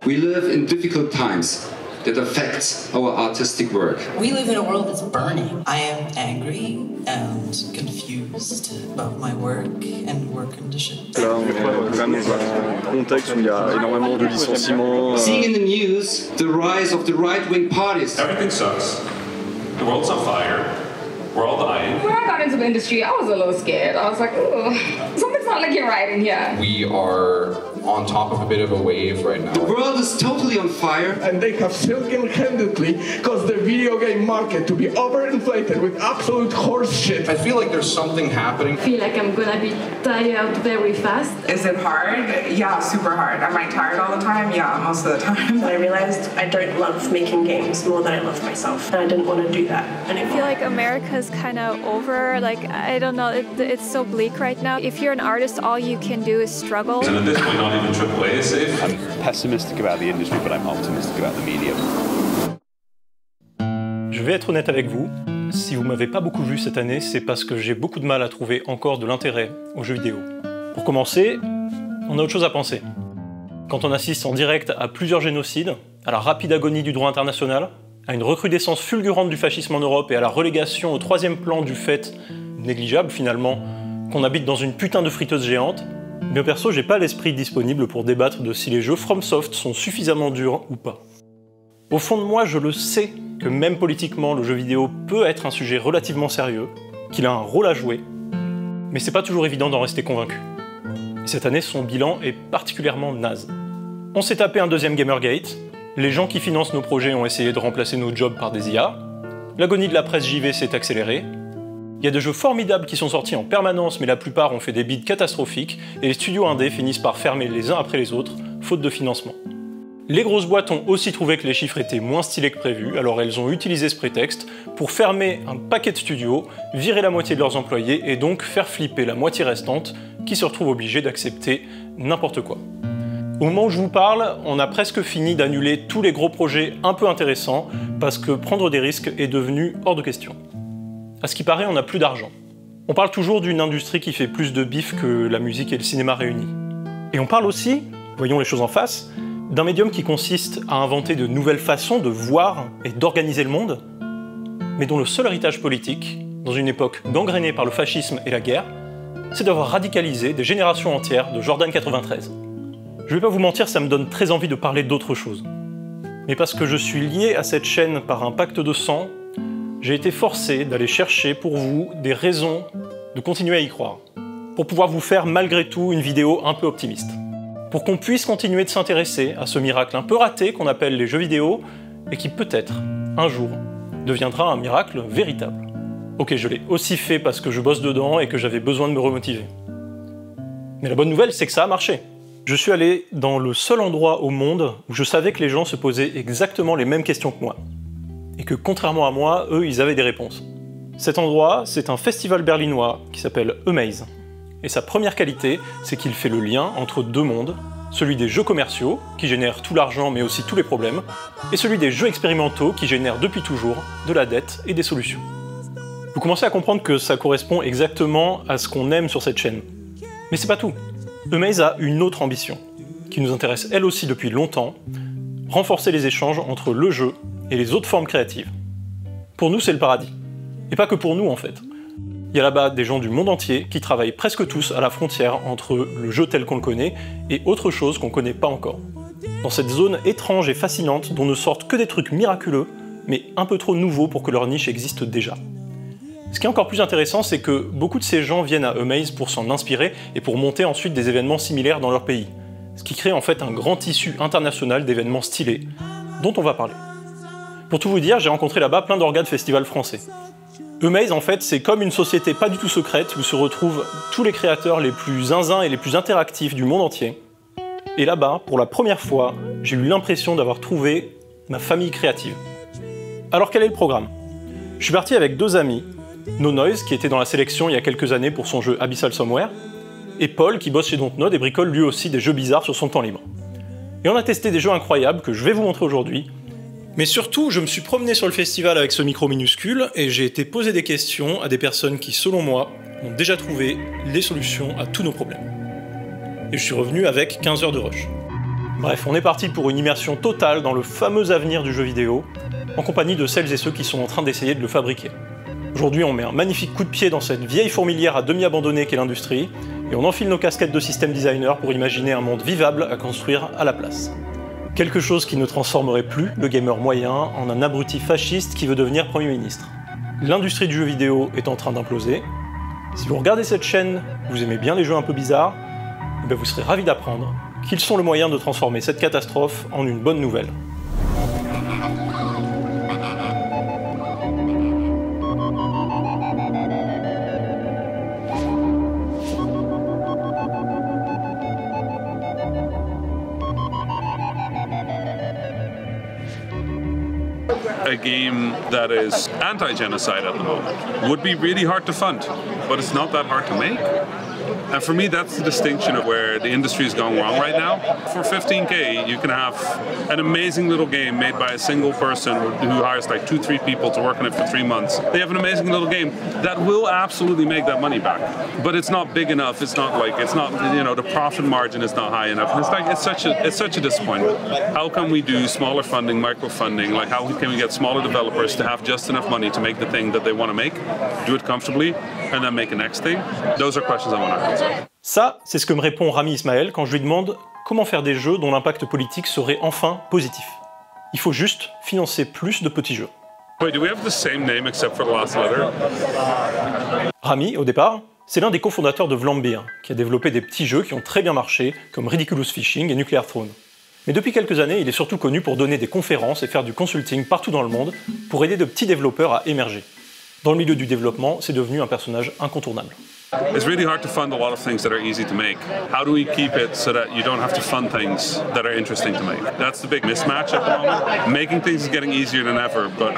We live in difficult times that affect our artistic work. We live in a world that's burning. I am angry and confused about my work and work conditions. Là, on est quand même dans un contexte où il y a énormément de licenciements. Seeing in the news the rise of the right-wing parties. Everything sucks. The world's on fire. We're all dying. When I got into the industry, I was a little scared. I was like, ugh, something's not looking right in here. We are on top of a bit of a wave right now. The world is totally on fire. And they have single-handedly caused the video game market to be overinflated with absolute horse shit. I feel like there's something happening. I feel like I'm gonna be tired very fast. Is it hard? Yeah, super hard. Am I tired all the time? Yeah, most of the time. I realized I don't love making games more than I love myself, and I didn't want to do that anymore. I feel like America's kind of over. Like, I don't know, it's so bleak right now. If you're an artist, all you can do is struggle. And at this point, not even AAA is safe. I'm pessimistic about the industry, but I'm optimistic about the medium. Je vais être honnête avec vous, si vous m'avez pas beaucoup vu cette année, c'est parce que j'ai beaucoup de mal à trouver encore de l'intérêt aux jeux vidéo. Pour commencer, on a autre chose à penser. Quand on assiste en direct à plusieurs génocides, à la rapide agonie du droit international, à une recrudescence fulgurante du fascisme en Europe et à la relégation au troisième plan du fait, négligeable finalement, qu'on habite dans une putain de friteuse géante, bien perso, j'ai pas l'esprit disponible pour débattre de si les jeux FromSoft sont suffisamment durs ou pas. Au fond de moi, je le sais que même politiquement, le jeu vidéo peut être un sujet relativement sérieux, qu'il a un rôle à jouer, mais c'est pas toujours évident d'en rester convaincu. Et cette année, son bilan est particulièrement naze. On s'est tapé un deuxième Gamergate, les gens qui financent nos projets ont essayé de remplacer nos jobs par des IA, l'agonie de la presse JV s'est accélérée, il y a des jeux formidables qui sont sortis en permanence, mais la plupart ont fait des bids catastrophiques, et les studios indés finissent par fermer les uns après les autres, faute de financement. Les grosses boîtes ont aussi trouvé que les chiffres étaient moins stylés que prévu, alors elles ont utilisé ce prétexte pour fermer un paquet de studios, virer la moitié de leurs employés, et donc faire flipper la moitié restante, qui se retrouve obligée d'accepter n'importe quoi. Au moment où je vous parle, on a presque fini d'annuler tous les gros projets un peu intéressants, parce que prendre des risques est devenu hors de question. À ce qui paraît, on n'a plus d'argent. On parle toujours d'une industrie qui fait plus de bif que la musique et le cinéma réunis. Et on parle aussi, voyons les choses en face, d'un médium qui consiste à inventer de nouvelles façons de voir et d'organiser le monde, mais dont le seul héritage politique, dans une époque gangrénée par le fascisme et la guerre, c'est d'avoir radicalisé des générations entières de Jordan 93. Je vais pas vous mentir, ça me donne très envie de parler d'autre chose. Mais parce que je suis lié à cette chaîne par un pacte de sang, j'ai été forcé d'aller chercher pour vous des raisons de continuer à y croire, pour pouvoir vous faire malgré tout une vidéo un peu optimiste, pour qu'on puisse continuer de s'intéresser à ce miracle un peu raté qu'on appelle les jeux vidéo, et qui peut-être, un jour, deviendra un miracle véritable. Ok, je l'ai aussi fait parce que je bosse dedans et que j'avais besoin de me remotiver. Mais la bonne nouvelle, c'est que ça a marché. Je suis allé dans le seul endroit au monde où je savais que les gens se posaient exactement les mêmes questions que moi. Et que contrairement à moi, eux, ils avaient des réponses. Cet endroit, c'est un festival berlinois qui s'appelle Amaze. Et sa première qualité, c'est qu'il fait le lien entre deux mondes, celui des jeux commerciaux, qui génèrent tout l'argent mais aussi tous les problèmes, et celui des jeux expérimentaux, qui génèrent depuis toujours de la dette et des solutions. Vous commencez à comprendre que ça correspond exactement à ce qu'on aime sur cette chaîne. Mais c'est pas tout. Amaze a une autre ambition, qui nous intéresse elle aussi depuis longtemps, renforcer les échanges entre le jeu et les autres formes créatives. Pour nous, c'est le paradis. Et pas que pour nous, en fait. Il y a là-bas des gens du monde entier qui travaillent presque tous à la frontière entre le jeu tel qu'on le connaît et autre chose qu'on connaît pas encore. Dans cette zone étrange et fascinante dont ne sortent que des trucs miraculeux, mais un peu trop nouveaux pour que leur niche existe déjà. Ce qui est encore plus intéressant, c'est que beaucoup de ces gens viennent à Amaze pour s'en inspirer et pour monter ensuite des événements similaires dans leur pays. Ce qui crée en fait un grand tissu international d'événements stylés, dont on va parler. Pour tout vous dire, j'ai rencontré là-bas plein d'orgas de festivals français. Amaze, en fait, c'est comme une société pas du tout secrète où se retrouvent tous les créateurs les plus zinzins et les plus interactifs du monde entier. Et là-bas, pour la première fois, j'ai eu l'impression d'avoir trouvé ma famille créative. Alors quel est le programme? Je suis parti avec deux amis, No Noise, qui était dans la sélection il y a quelques années pour son jeu Abyssal Somewhere, et Paul, qui bosse chez Dontnod et bricole lui aussi des jeux bizarres sur son temps libre. Et on a testé des jeux incroyables que je vais vous montrer aujourd'hui. Mais surtout, je me suis promené sur le festival avec ce micro minuscule et j'ai été poser des questions à des personnes qui, selon moi, ont déjà trouvé les solutions à tous nos problèmes. et je suis revenu avec 15 heures de rush. Bref, on est parti pour une immersion totale dans le fameux avenir du jeu vidéo, en compagnie de celles et ceux qui sont en train d'essayer de le fabriquer. Aujourd'hui, on met un magnifique coup de pied dans cette vieille fourmilière à demi abandonnée qu'est l'industrie, et on enfile nos casquettes de système designer pour imaginer un monde vivable à construire à la place. Quelque chose qui ne transformerait plus le gamer moyen en un abruti fasciste qui veut devenir Premier ministre. L'industrie du jeu vidéo est en train d'imploser. Si vous regardez cette chaîne, vous aimez bien les jeux un peu bizarres, et vous serez ravis d'apprendre qu'ils sont le moyen de transformer cette catastrophe en une bonne nouvelle. A game that is anti-genocide at the moment would be really hard to fund, but it's not that hard to make. And for me, that's the distinction of where the industry is going wrong right now. For 15K, you can have an amazing little game made by a single person who hires like 2-3 people to work on it for 3 months. They have an amazing little game that will absolutely make that money back. But it's not big enough. It's not, you know, the profit margin is not high enough. And it's such a disappointment. How can we do smaller funding, micro funding? Like how can we get smaller developers to have just enough money to make the thing that they want to make, do it comfortably, and then make the next thing? Those are questions I want to answer. Ça, c'est ce que me répond Rami Ismail quand je lui demande comment faire des jeux dont l'impact politique serait enfin positif. Il faut juste financer plus de petits jeux. Wait, do we have the same name except for the last letter? Rami, au départ, c'est l'un des cofondateurs de Vlambeer, qui a développé des petits jeux qui ont très bien marché, comme Ridiculous Fishing et Nuclear Throne. Mais depuis quelques années, il est surtout connu pour donner des conférences et faire du consulting partout dans le monde pour aider de petits développeurs à émerger. Dans le milieu du développement, c'est devenu un personnage incontournable. It's really hard to fund a lot of things that are easy to make. How do we keep it so that you don't have to fund things that are interesting to make? That's the big mismatch at the moment. Making things is getting easier than ever, but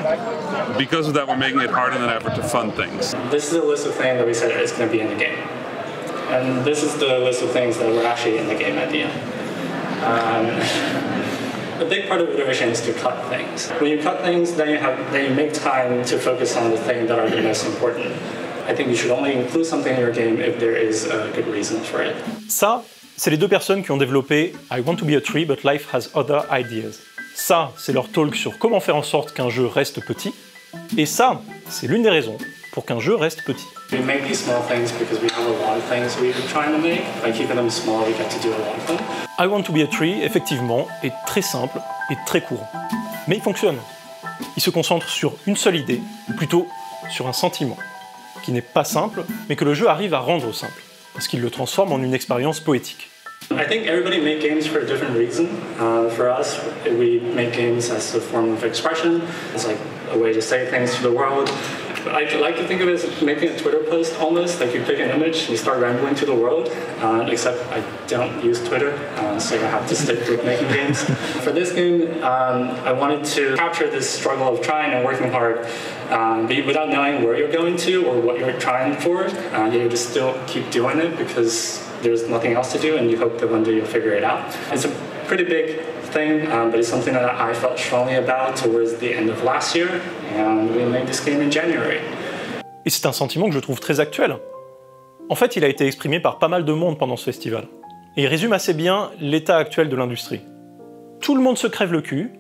because of that, we're making it harder than ever to fund things. This is a list of things that we said is going to be in the game. And this is the list of things that were actually in the game at the end. A big part of iteration is to cut things. When you cut things, then you make time to focus on the things that are the most important. I think you should only include something in your game if there is a good reason for it. Ça, c'est les deux personnes qui ont développé I Want to be a tree, but life has other ideas. Ça, c'est leur talk sur comment faire en sorte qu'un jeu reste petit. Et ça, c'est l'une des raisons pour qu'un jeu reste petit. We make these small things because we have a lot of things we're trying to make. By keeping them small, we get to do a lot of them. I Want to be a tree, effectivement, est très simple et très court. Mais il fonctionne. Il se concentre sur une seule idée, ou plutôt sur un sentiment, qui n'est pas simple, mais que le jeu arrive à rendre simple, parce qu'il le transforme en une expérience poétique. I think everybody makes games for a different reason. For us, we make games as a form of expression. It's like a way to say things to the world. I like to think of it as making a Twitter post almost, like you pick an image and you start rambling to the world, except I don't use Twitter, so I have to stick with making games. For this game, I wanted to capture this struggle of trying and working hard, but without knowing where you're going to or what you're trying for, you just still keep doing it because there's nothing else to do and you hope that one day you'll figure it out. It's a pretty big thing, but it's something that I felt strongly about towards the end of last year, and we made this game in January. Et c'est un sentiment que je trouve très actuel. En fait, il a été exprimé par pas mal de monde pendant ce festival. Et il résume assez bien l'état actuel de l'industrie. Tout le monde se crève le cul,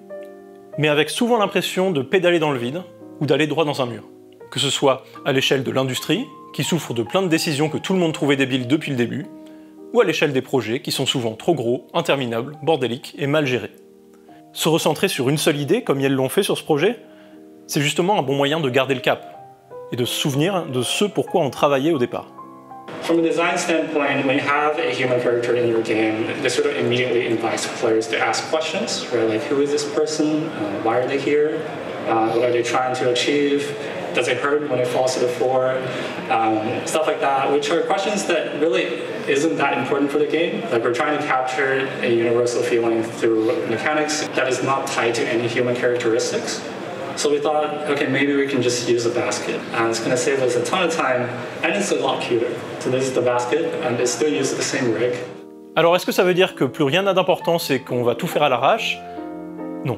mais avec souvent l'impression de pédaler dans le vide ou d'aller droit dans un mur. Que ce soit à l'échelle de l'industrie, qui souffre de plein de décisions que tout le monde trouvait débiles depuis le début, ou à l'échelle des projets qui sont souvent trop gros, interminables, bordéliques et mal gérés. Se recentrer sur une seule idée, comme ils l'ont fait sur ce projet, c'est justement un bon moyen de garder le cap, et de se souvenir de ce pourquoi on travaillait au départ. From a design standpoint, when you have a human character in your game, this sort of immediately invites players to ask questions, right? Like, who is this person? Why are they here? What are they trying to achieve? Does it hurt when it falls to the floor? Stuff like that, which are questions that really isn't that important for the game. Like, we're trying to capture a universal feeling through mechanics that is not tied to any human characteristics. So we thought, okay, maybe we can just use a basket. And it's going to save us a ton of time, and it's a lot cuter. So this is the basket, and it still uses the same rig. Alors est-ce que ça veut dire que plus rien n'a d'importance et qu'on va tout faire à l'arrache? Non,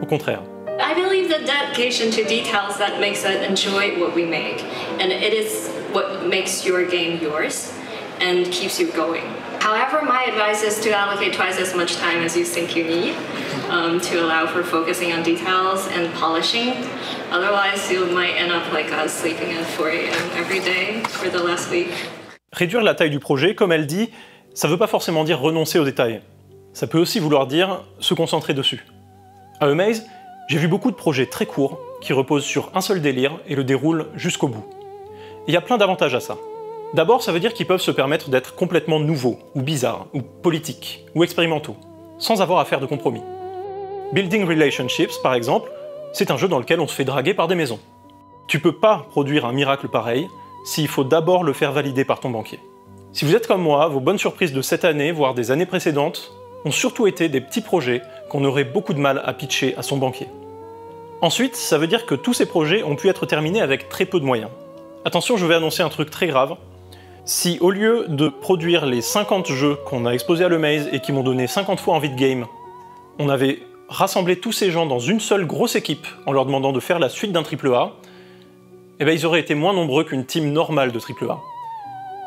au contraire. I believe the dedication to details that makes us enjoy what we make, and it is what makes your game yours. and keeps you going. However, my advice is to allocate twice as much time as you think you need to allow for focusing on details and polishing. Otherwise, you might end up like us, sleeping at 4 a.m. every day for the last week. Réduire la taille du projet, comme elle dit, ça ne veut pas forcément dire renoncer aux détails. Ça peut aussi vouloir dire se concentrer dessus. À Amaze, j'ai vu beaucoup de projets très courts qui reposent sur un seul délire et le déroulent jusqu'au bout. Il y a plein d'avantages à ça. D'abord, ça veut dire qu'ils peuvent se permettre d'être complètement nouveaux, ou bizarres, ou politiques, ou expérimentaux, sans avoir à faire de compromis. Building Relationships, par exemple, c'est un jeu dans lequel on se fait draguer par des maisons. Tu peux pas produire un miracle pareil s'il faut d'abord le faire valider par ton banquier. Si vous êtes comme moi, vos bonnes surprises de cette année, voire des années précédentes, ont surtout été des petits projets qu'on aurait beaucoup de mal à pitcher à son banquier. Ensuite, ça veut dire que tous ces projets ont pu être terminés avec très peu de moyens. Attention, je vais annoncer un truc très grave. Si au lieu de produire les 50 jeux qu'on a exposés à l'Amaze et qui m'ont donné 50 fois envie de game, on avait rassemblé tous ces gens dans une seule grosse équipe en leur demandant de faire la suite d'un AAA, eh ben ils auraient été moins nombreux qu'une team normale de AAA.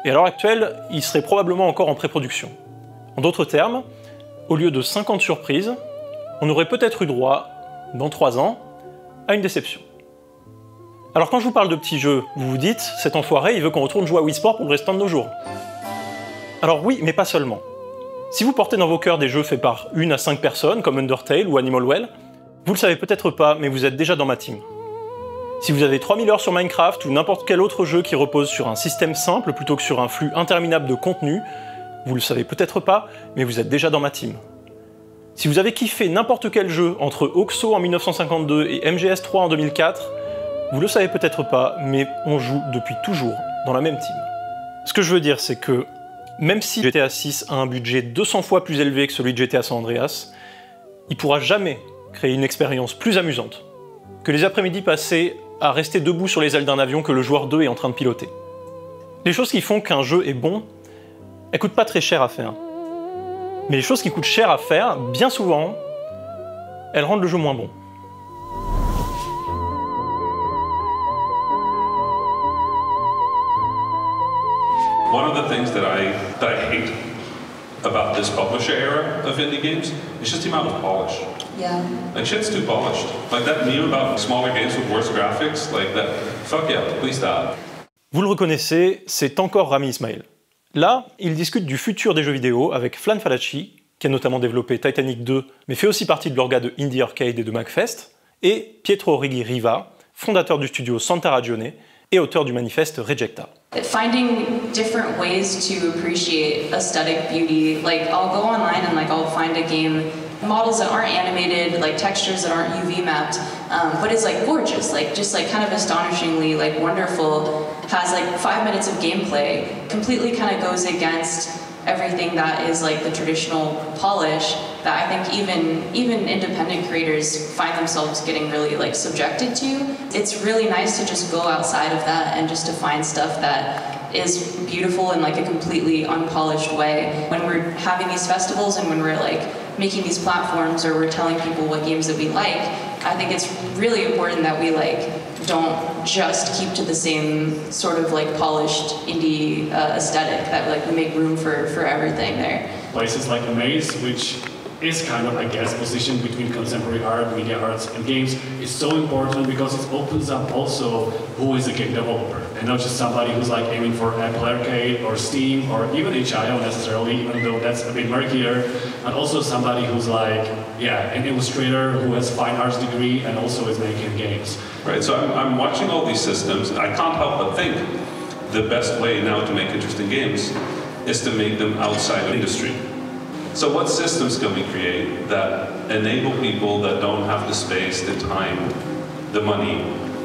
Et à l'heure actuelle, ils seraient probablement encore en pré-production. En d'autres termes, au lieu de 50 surprises, on aurait peut-être eu droit, dans 3 ans, à une déception. Alors quand je vous parle de petits jeux, vous vous dites, cet enfoiré, il veut qu'on retourne jouer à Wii Sport pour le restant de nos jours. Alors oui, mais pas seulement. Si vous portez dans vos cœurs des jeux faits par 1 à 5 personnes, comme Undertale ou Animal Well, vous le savez peut-être pas, mais vous êtes déjà dans ma team. Si vous avez 3000 heures sur Minecraft ou n'importe quel autre jeu qui repose sur un système simple plutôt que sur un flux interminable de contenu, vous le savez peut-être pas, mais vous êtes déjà dans ma team. Si vous avez kiffé n'importe quel jeu entre Oxo en 1952 et MGS3 en 2004, vous le savez peut-être pas, mais on joue depuis toujours dans la même team. Ce que je veux dire, c'est que même si GTA 6 a un budget 200 fois plus élevé que celui de GTA San Andreas, il pourra jamais créer une expérience plus amusante que les après-midi passés à rester debout sur les ailes d'un avion que le joueur 2 est en train de piloter. Les choses qui font qu'un jeu est bon, elles coûtent pas très cher à faire. Mais les choses qui coûtent cher à faire, bien souvent, elles rendent le jeu moins bon. One of the things that I hate about this publisher era of indie games is just the amount of polish. Yeah. Like shit's too polished. Like that meme about smaller games with worse graphics, like that, fuck yeah, please stop. Vous le reconnaissez, c'est encore Rami Ismail. Là, il discute du futur des jeux vidéo avec Flan Falaci, qui a notamment développé Titanic 2, mais fait aussi partie de l'orga de Indie Arcade et de Manifesto, et Pietro Righi Riva, fondateur du studio Santa Ragione et auteur du manifeste Rejecta. Finding different ways to appreciate aesthetic beauty. Like I'll go online and I'll find a game, models that aren't animated, textures that aren't UV mapped, but it's gorgeous, just kind of astonishingly wonderful. Has 5 minutes of gameplay. Completely kind of goes against everything that is the traditional polish that I think even independent creators find themselves getting really subjected to. It's really nice to just go outside of that and just to find stuff that is beautiful in a completely unpolished way. When we're having these festivals and when we're making these platforms or we're telling people what games that we like, I think it's really important that we don't just keep to the same sort of polished indie aesthetic, that we make room for everything there. Places like Amaze, which is kind of, I guess, positioned between contemporary art, media arts, and games, is so important because it opens up also who is a game developer, and not just somebody who's aiming for Apple Arcade or Steam or even HIO necessarily, even though that's a bit murkier, and also somebody who's an illustrator who has fine arts degree and also is making games. Right, so I'm watching all these systems, I can't help but think the best way now to make interesting games is to make them outside of industry. So what systems can we create that enable people that don't have the space, the time, the money,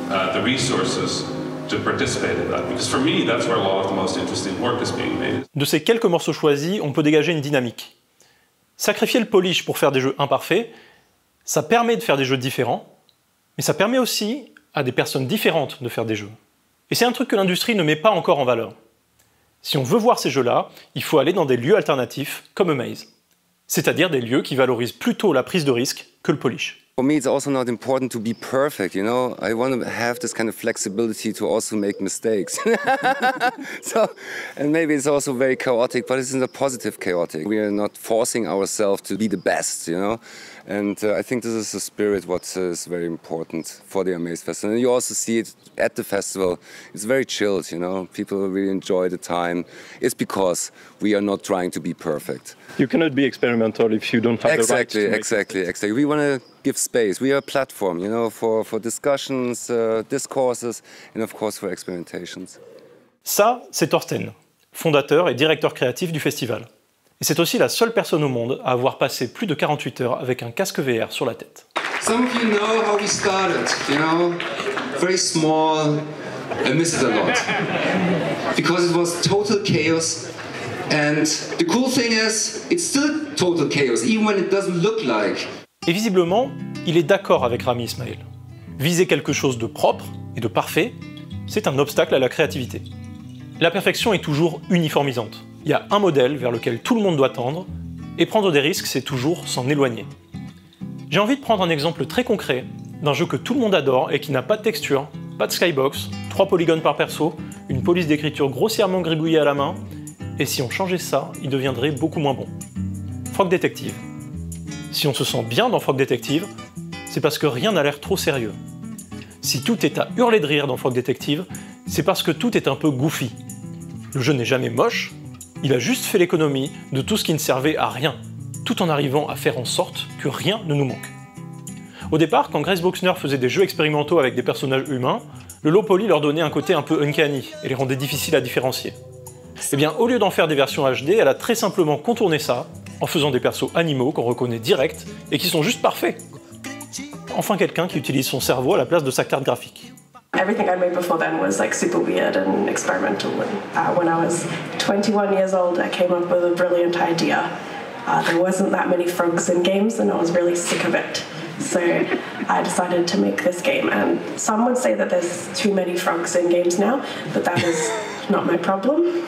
the resources to participate in that? Because for me, that's where a lot of the most interesting work is being made. De ces quelques morceaux choisis, on peut dégager une dynamique. Sacrifier le polish pour faire des jeux imparfaits, ça permet de faire des jeux différents, mais ça permet aussi à des personnes différentes de faire des jeux. Et c'est un truc que l'industrie ne met pas encore en valeur. Si on veut voir ces jeux-là, il faut aller dans des lieux alternatifs comme Amaze. C'est-à-dire des lieux qui valorisent plutôt la prise de risque que le polish. For me, it's also not important to be perfect, you know. I want to have this kind of flexibility to also make mistakes. And maybe it's also very chaotic, but it's in a positive chaotic. We are not forcing ourselves to be the best, you know. And I think this is the spirit what is very important for the Amaze Festival. And you also see it at the festival. It's very chilled, you know. People really enjoy the time. It's because we are not trying to be perfect. You cannot be experimental if you don't have the right to make Exactly. We want to give space. We are a platform, you know, for discussions, discourses, and of course for experimentations. Ça, c'est Thorsten, fondateur et directeur créatif du festival. Et c'est aussi la seule personne au monde à avoir passé plus de 48 heures avec un casque VR sur la tête. Some of you know how we started, you know, very small, I miss it a lot. Because it was total chaos, and the cool thing is, it's still total chaos, even when it doesn't look like. Et visiblement, il est d'accord avec Rami Ismail. Viser quelque chose de propre et de parfait, c'est un obstacle à la créativité. La perfection est toujours uniformisante. Il y a un modèle vers lequel tout le monde doit tendre, et prendre des risques, c'est toujours s'en éloigner. J'ai envie de prendre un exemple très concret d'un jeu que tout le monde adore et qui n'a pas de texture, pas de skybox, 3 polygones par perso, une police d'écriture grossièrement gribouillée à la main, et si on changeait ça, il deviendrait beaucoup moins bon. Frog Detective. Si on se sent bien dans Frog Detective, c'est parce que rien n'a l'air trop sérieux. Si tout est à hurler de rire dans Frog Detective, c'est parce que tout est un peu goofy. Le jeu n'est jamais moche, il a juste fait l'économie de tout ce qui ne servait à rien, tout en arrivant à faire en sorte que rien ne nous manque. Au départ, quand Grace Boxner faisait des jeux expérimentaux avec des personnages humains, le low poly leur donnait un côté un peu uncanny et les rendait difficiles à différencier. Eh bien, au lieu d'en faire des versions HD, elle a très simplement contourné ça, en faisant des persos animaux qu'on reconnaît direct et qui sont juste parfaits. Enfin quelqu'un qui utilise son cerveau à la place de sa carte graphique. Everything I made before then was like super weird and experimental. And when I was 21 years old, I came up with a brilliant idea. There wasn't that many frogs in games, and I was really sick of it. So I decided to make this game. And some would say that there's too many frogs in games now, but that is not my problem.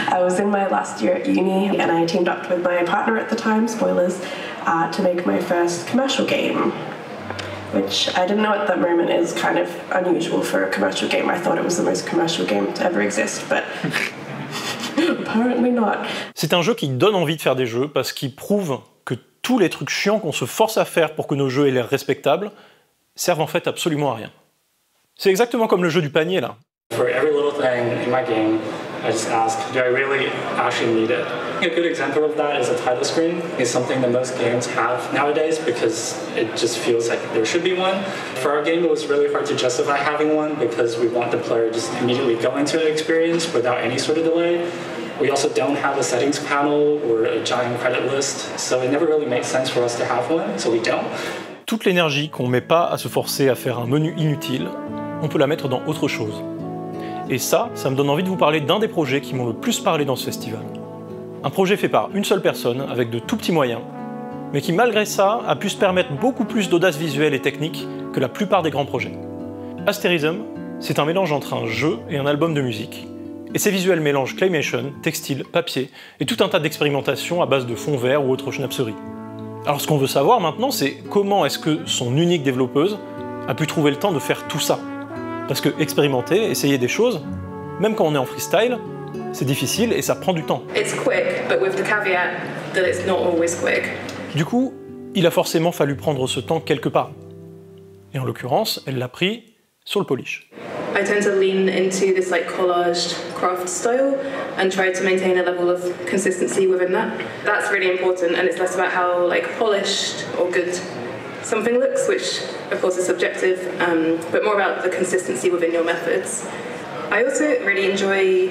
I was in my last year at uni, and I teamed up with my partner at the time, spoilers, to make my first commercial game. Which I didn't know at that moment is kind of unusual for a commercial game. I thought it was the most commercial game to ever exist, but apparently not. C'est un jeu qui donne envie de faire des jeux parce qu'il prouve que tous les trucs chiants qu'on se force à faire pour que nos jeux aient l'air respectables servent en fait absolument à rien. C'est exactement comme le jeu du panier là. For every little thing in my game, I just ask, do I really actually need it? A good example of that is a title screen. It's something that most games have nowadays because it just feels like there should be one. For our game, it was really hard to justify having one because we want the player just immediately go into the experience without any sort of delay. We also don't have a settings panel or a giant credit list, so it never really makes sense for us to have one, so we don't. Toute l'énergie qu'on met pas à se forcer à faire un menu inutile, on peut la mettre dans autre chose. Et ça me donne envie de vous parler d'un des projets qui m'ont le plus parlé dans ce festival. Un projet fait par une seule personne, avec de tout petits moyens, mais qui malgré ça a pu se permettre beaucoup plus d'audace visuelle et technique que la plupart des grands projets. Asterism, c'est un mélange entre un jeu et un album de musique, et ces visuels mélangent claymation, textile, papier, et tout un tas d'expérimentations à base de fond vert ou autre schnapserie. Alors ce qu'on veut savoir maintenant, c'est comment est-ce que son unique développeuse a pu trouver le temps de faire tout ça. Parce que expérimenter, essayer des choses, même quand on est en freestyle, c'est difficile et ça prend du temps. It's quick, but with the caveat that it's not always quick. Du coup, il a forcément fallu prendre ce temps quelque part. Et en l'occurrence, elle l'a pris sur le polish. I tend to lean into this like collaged craft style and try to maintain a level of consistency within that. That's really important, and it's less about how like polished or good something looks, which of course is subjective, but more about the consistency within your methods. I also really enjoy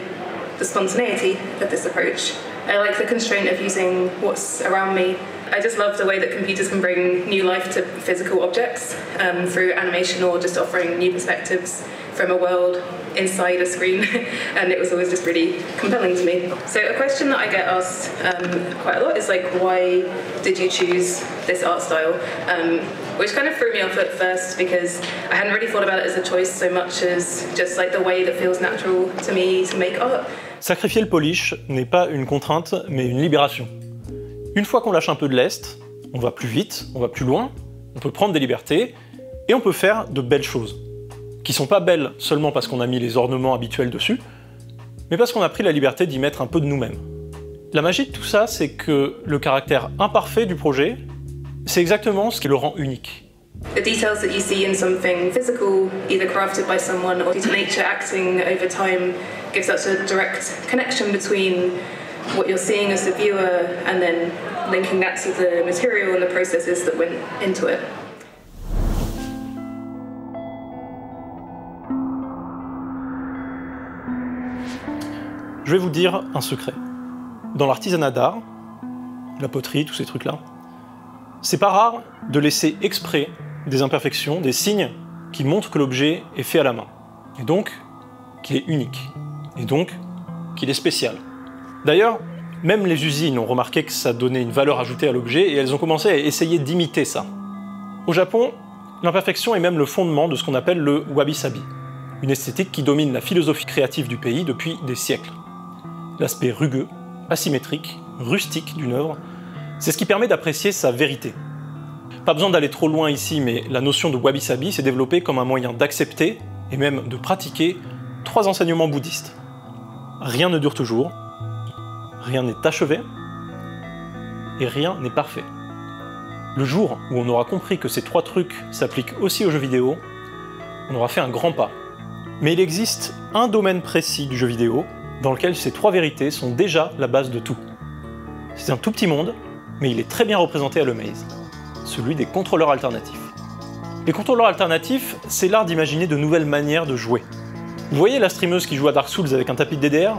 the spontaneity of this approach. I like the constraint of using what's around me. I just love the way that computers can bring new life to physical objects through animation or just offering new perspectives from a world inside a screen, and it was always just really compelling to me. So a question that I get asked quite a lot is like, why did you choose this art style? Which kind of threw me off at first because I hadn't really thought about it as a choice so much as just like the way that feels natural to me to make art. Sacrifier le polish n'est pas une contrainte, mais une libération. Une fois qu'on lâche un peu de lest, on va plus vite, on va plus loin, On peut prendre des libertés et on peut faire de belles choses, qui sont pas belles seulement parce qu'on a mis les ornements habituels dessus, mais parce qu'on a pris la liberté d'y mettre un peu de nous-mêmes. La magie de tout ça, c'est que le caractère imparfait du projet, c'est exactement ce qui le rend unique. The details that you see in something physical, either crafted by someone or due to nature acting over time, gives such a direct connection between what you're seeing as the viewer and then linking that to the material and the processes that went into it. Je vais vous dire un secret. Dans l'artisanat d'art, la poterie, tous ces trucs-là, c'est pas rare de laisser exprès des imperfections, des signes qui montrent que l'objet est fait à la main, et donc qu'il est unique, et donc qu'il est spécial. D'ailleurs, même les usines ont remarqué que ça donnait une valeur ajoutée à l'objet, et elles ont commencé à essayer d'imiter ça. Au Japon, l'imperfection est même le fondement de ce qu'on appelle le wabi-sabi, une esthétique qui domine la philosophie créative du pays depuis des siècles. L'aspect rugueux, asymétrique, rustique d'une œuvre, c'est ce qui permet d'apprécier sa vérité. Pas besoin d'aller trop loin ici, mais la notion de wabi-sabi s'est développée comme un moyen d'accepter, et même de pratiquer, 3 enseignements bouddhistes. Rien ne dure toujours, rien n'est achevé, et rien n'est parfait. Le jour où on aura compris que ces 3 trucs s'appliquent aussi aux jeux vidéo, on aura fait un grand pas. Mais il existe un domaine précis du jeu vidéo dans lequel ces 3 vérités sont déjà la base de tout. C'est un tout petit monde, mais il est très bien représenté à l'Amaze, celui des contrôleurs alternatifs. Les contrôleurs alternatifs, c'est l'art d'imaginer de nouvelles manières de jouer. Vous voyez la streameuse qui joue à Dark Souls avec un tapis de DDR?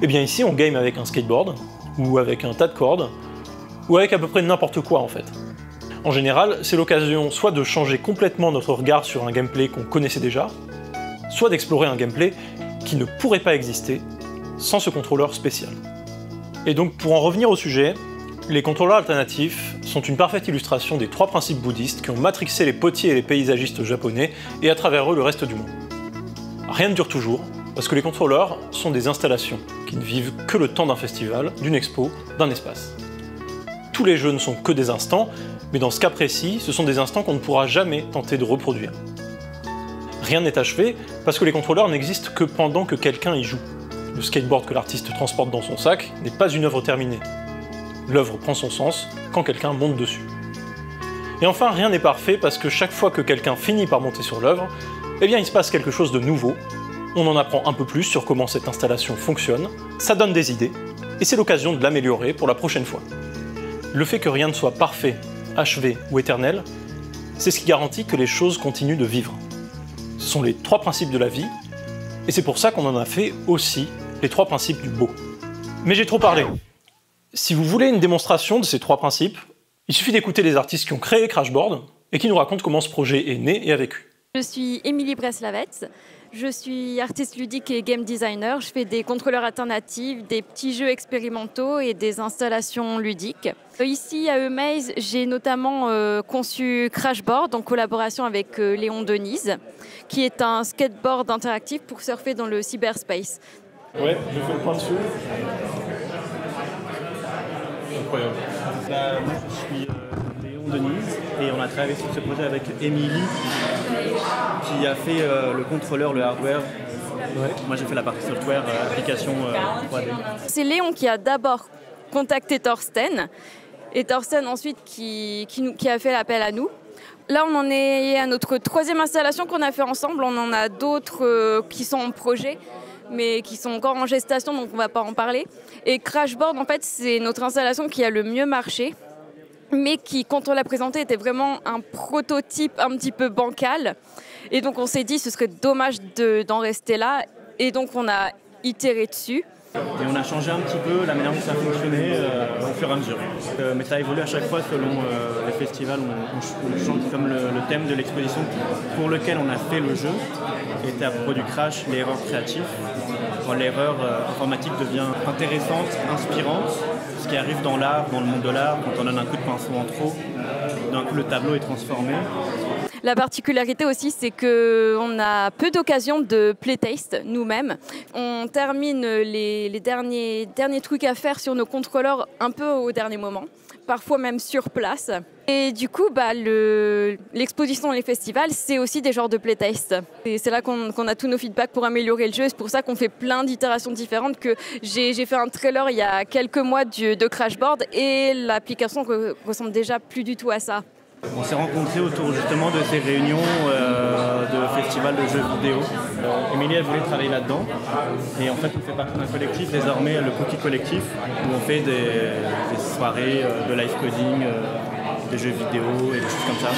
Eh bien ici on game avec un skateboard, ou avec un tas de cordes, ou avec à peu près n'importe quoi en fait. En général, c'est l'occasion soit de changer complètement notre regard sur un gameplay qu'on connaissait déjà, soit d'explorer un gameplay qui ne pourrait pas exister sans ce contrôleur spécial. Et donc pour en revenir au sujet, les contrôleurs alternatifs sont une parfaite illustration des 3 principes bouddhistes qui ont matrixé les potiers et les paysagistes japonais, et à travers eux le reste du monde. Rien ne dure toujours, parce que les contrôleurs sont des installations qui ne vivent que le temps d'un festival, d'une expo, d'un espace. Tous les jeux ne sont que des instants, mais dans ce cas précis, ce sont des instants qu'on ne pourra jamais tenter de reproduire. Rien n'est achevé, parce que les contrôleurs n'existent que pendant que quelqu'un y joue. Le skateboard que l'artiste transporte dans son sac n'est pas une œuvre terminée. L'œuvre prend son sens quand quelqu'un monte dessus. Et enfin, rien n'est parfait parce que chaque fois que quelqu'un finit par monter sur l'œuvre, eh bien il se passe quelque chose de nouveau, on en apprend un peu plus sur comment cette installation fonctionne, ça donne des idées, et c'est l'occasion de l'améliorer pour la prochaine fois. Le fait que rien ne soit parfait, achevé ou éternel, c'est ce qui garantit que les choses continuent de vivre. Ce sont les 3 principes de la vie, et c'est pour ça qu'on en a fait aussi les 3 principes du beau. Mais j'ai trop parlé. Si vous voulez une démonstration de ces 3 principes, il suffit d'écouter les artistes qui ont créé Crashboard et qui nous racontent comment ce projet est né et a vécu. Je suis Émilie Breslavets, je suis artiste ludique et game designer. Je fais des contrôleurs alternatifs, des petits jeux expérimentaux et des installations ludiques. Ici à Amaze, j'ai notamment conçu Crashboard en collaboration avec Léon Denise, qui est un skateboard interactif pour surfer dans le cyberspace. Ouais, je fais le point dessus. Incroyable. Moi, je suis Léon Denise et on a travaillé sur ce projet avec Émilie qui a fait le contrôleur, le hardware. Ouais. Moi, j'ai fait la partie software, application 3D. C'est Léon qui a d'abord contacté Thorsten et Thorsten ensuite qui a fait l'appel à nous. Là, on en est à notre 3e installation qu'on a fait ensemble. On en a d'autres qui sont en projet, mais qui sont encore en gestation, donc on ne va pas en parler. Et Crashboard, en fait, c'est notre installation qui a le mieux marché, mais qui, quand on l'a présenté, était vraiment un prototype un petit peu bancal. Et donc on s'est dit ce serait dommage d'en rester là, et donc on a itéré dessus. Et on a changé un petit peu la manière dont ça fonctionnait au fur et à mesure. Mais ça évolue à chaque fois selon les festivals. On change comme le thème de l'exposition pour lequel on a fait le jeu était à propos du crash, l'erreur créative. Quand l'erreur informatique devient intéressante, inspirante, ce qui arrive dans l'art, dans le monde de l'art, quand on donne un coup de pinceau en trop, d'un coup le tableau est transformé. La particularité aussi, c'est qu'on a peu d'occasions de playtest nous-mêmes. On termine les derniers trucs à faire sur nos contrôleurs un peu au dernier moment. parfois même sur place. Et du coup, l'exposition et les festivals, c'est aussi des genres de playtest. Et c'est là qu'on a tous nos feedbacks pour améliorer le jeu. C'est pour ça qu'on fait plein d'itérations différentes. Que j'ai fait un trailer il y a quelques mois de Crashboard et l'application ressemble déjà plus du tout à ça. On s'est rencontrés autour justement de ces réunions de festivals de jeux vidéo. Émilie, elle voulait travailler là-dedans. Et en fait, on fait partie d'un collectif, désormais le Cookie Collectif, où on fait des soirées de live coding, des jeux vidéo et des choses comme ça.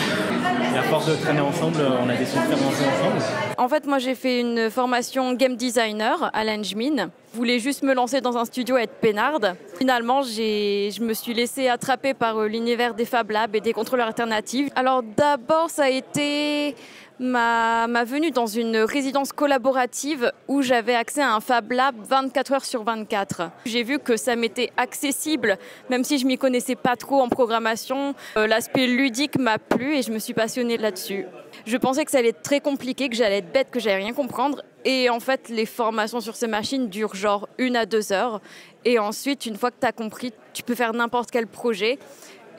Et à force de traîner ensemble, on a décidé de faire un jeu ensemble. En fait, moi, j'ai fait une formation game designer à l'Engmin. Je voulais juste me lancer dans un studio et être peinarde. Finalement, je me suis laissée attraper par l'univers des Fab Labs et des contrôleurs alternatifs. Alors d'abord, ça a été ma venue dans une résidence collaborative où j'avais accès à un Fab Lab 24 heures sur 24. J'ai vu que ça m'était accessible, même si je m'y connaissais pas trop en programmation. L'aspect ludique m'a plu et je me suis passionnée là-dessus. Je pensais que ça allait être très compliqué, que j'allais être bête, que j'allais rien comprendre. Et en fait, les formations sur ces machines durent genre 1 à 2 heures. Et ensuite, une fois que tu as compris, tu peux faire n'importe quel projet.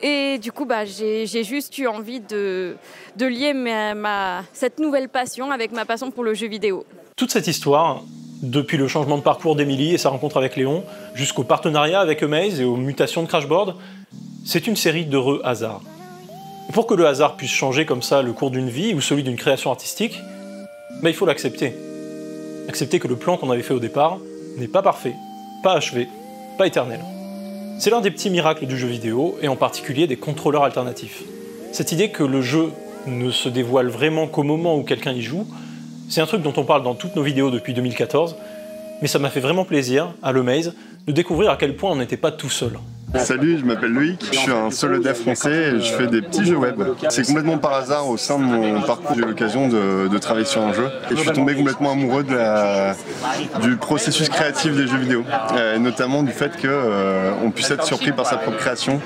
Et du coup, j'ai juste eu envie de lier cette nouvelle passion avec ma passion pour le jeu vidéo. Toute cette histoire, depuis le changement de parcours d'Émilie et sa rencontre avec Léon, jusqu'au partenariat avec Amaze et aux mutations de Crashboard, c'est une série d'heureux hasards. Et pour que le hasard puisse changer comme ça le cours d'une vie ou celui d'une création artistique, il faut l'accepter. Accepter que le plan qu'on avait fait au départ n'est pas parfait, pas achevé, pas éternel. C'est l'un des petits miracles du jeu vidéo, et en particulier des contrôleurs alternatifs. Cette idée que le jeu ne se dévoile vraiment qu'au moment où quelqu'un y joue, c'est un truc dont on parle dans toutes nos vidéos depuis 2014, mais ça m'a fait vraiment plaisir, à l'Amaze, de découvrir à quel point on n'était pas tout seul. Salut, je m'appelle Loïc, je suis un solo dev français et je fais des petits jeux web. C'est complètement par hasard, au sein de mon parcours, j'ai eu l'occasion de travailler sur un jeu et je suis tombé complètement amoureux du processus créatif des jeux vidéo, notamment du fait qu'on puisse être surpris par sa propre création,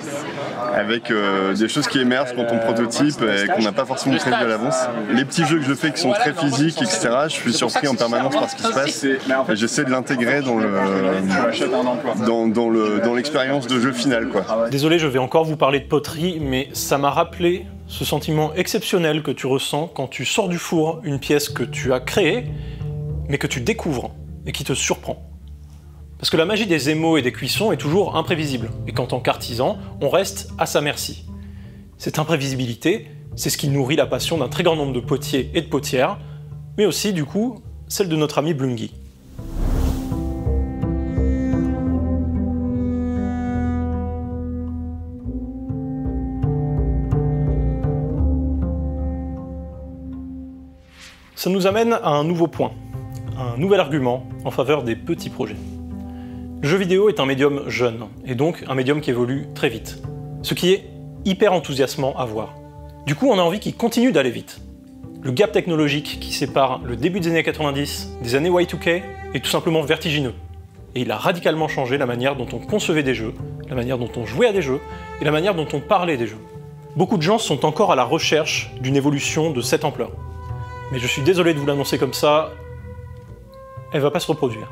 avec des choses qui émergent quand on prototype et qu'on n'a pas forcément prévu à l'avance. Les petits jeux que je fais qui sont très physiques, etc., je suis surpris en permanence par ce qui se passe et j'essaie de l'intégrer dans l'expérience de jeu final, quoi. Désolé, je vais encore vous parler de poterie, mais ça m'a rappelé ce sentiment exceptionnel que tu ressens quand tu sors du four une pièce que tu as créée, mais que tu découvres et qui te surprend. Parce que la magie des émaux et des cuissons est toujours imprévisible, et qu'en tant qu'artisan, on reste à sa merci. Cette imprévisibilité, c'est ce qui nourrit la passion d'un très grand nombre de potiers et de potières, mais aussi, du coup, celle de notre ami Blungy. Ça nous amène à un nouveau point, un nouvel argument en faveur des petits projets. Le jeu vidéo est un médium jeune, et donc un médium qui évolue très vite. Ce qui est hyper enthousiasmant à voir. Du coup, on a envie qu'il continue d'aller vite. Le gap technologique qui sépare le début des années 90 des années Y2K est tout simplement vertigineux. Et il a radicalement changé la manière dont on concevait des jeux, la manière dont on jouait à des jeux, et la manière dont on parlait des jeux. Beaucoup de gens sont encore à la recherche d'une évolution de cette ampleur. Mais je suis désolé de vous l'annoncer comme ça, elle va pas se reproduire.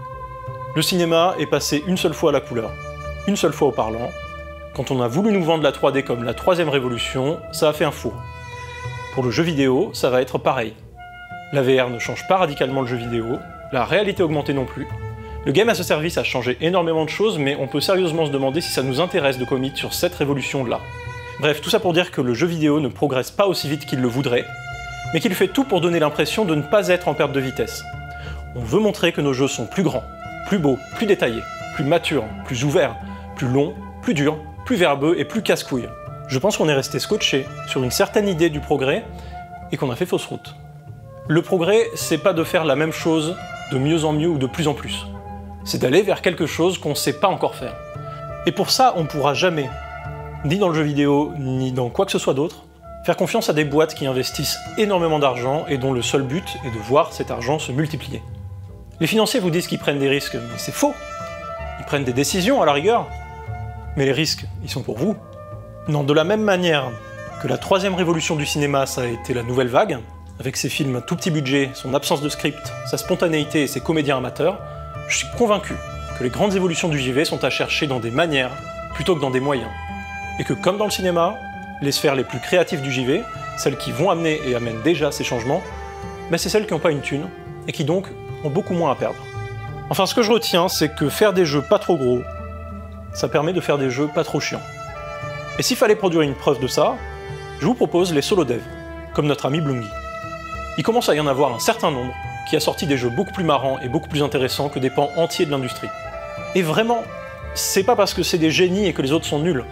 Le cinéma est passé une seule fois à la couleur, une seule fois au parlant. Quand on a voulu nous vendre la 3D comme la troisième révolution, ça a fait un four. Pour le jeu vidéo, ça va être pareil. La VR ne change pas radicalement le jeu vidéo, la réalité augmentée non plus. Le game as a service a changé énormément de choses, mais on peut sérieusement se demander si ça nous intéresse de commit sur cette révolution-là. Bref, tout ça pour dire que le jeu vidéo ne progresse pas aussi vite qu'il le voudrait, mais qu'il fait tout pour donner l'impression de ne pas être en perte de vitesse. On veut montrer que nos jeux sont plus grands, plus beaux, plus détaillés, plus matures, plus ouverts, plus longs, plus durs, plus verbeux et plus casse-couilles. Je pense qu'on est resté scotché sur une certaine idée du progrès et qu'on a fait fausse route. Le progrès, c'est pas de faire la même chose de mieux en mieux ou de plus en plus. C'est d'aller vers quelque chose qu'on sait pas encore faire. Et pour ça, on pourra jamais, ni dans le jeu vidéo, ni dans quoi que ce soit d'autre, faire confiance à des boîtes qui investissent énormément d'argent et dont le seul but est de voir cet argent se multiplier. Les financiers vous disent qu'ils prennent des risques, mais c'est faux. Ils prennent des décisions à la rigueur, mais les risques, ils sont pour vous. Non, de la même manière que la troisième révolution du cinéma, ça a été la nouvelle vague, avec ses films à tout petit budget, son absence de script, sa spontanéité et ses comédiens amateurs, je suis convaincu que les grandes évolutions du JV sont à chercher dans des manières plutôt que dans des moyens. et que comme dans le cinéma, les sphères les plus créatives du JV, celles qui vont amener et amènent déjà ces changements, ben c'est celles qui n'ont pas une thune, et qui donc ont beaucoup moins à perdre. Enfin, ce que je retiens, c'est que faire des jeux pas trop gros, ça permet de faire des jeux pas trop chiants. Et s'il fallait produire une preuve de ça, je vous propose les solo devs, comme notre ami Blungy. Il commence à y en avoir un certain nombre qui a sorti des jeux beaucoup plus marrants et beaucoup plus intéressants que des pans entiers de l'industrie. Et vraiment, c'est pas parce que c'est des génies et que les autres sont nuls.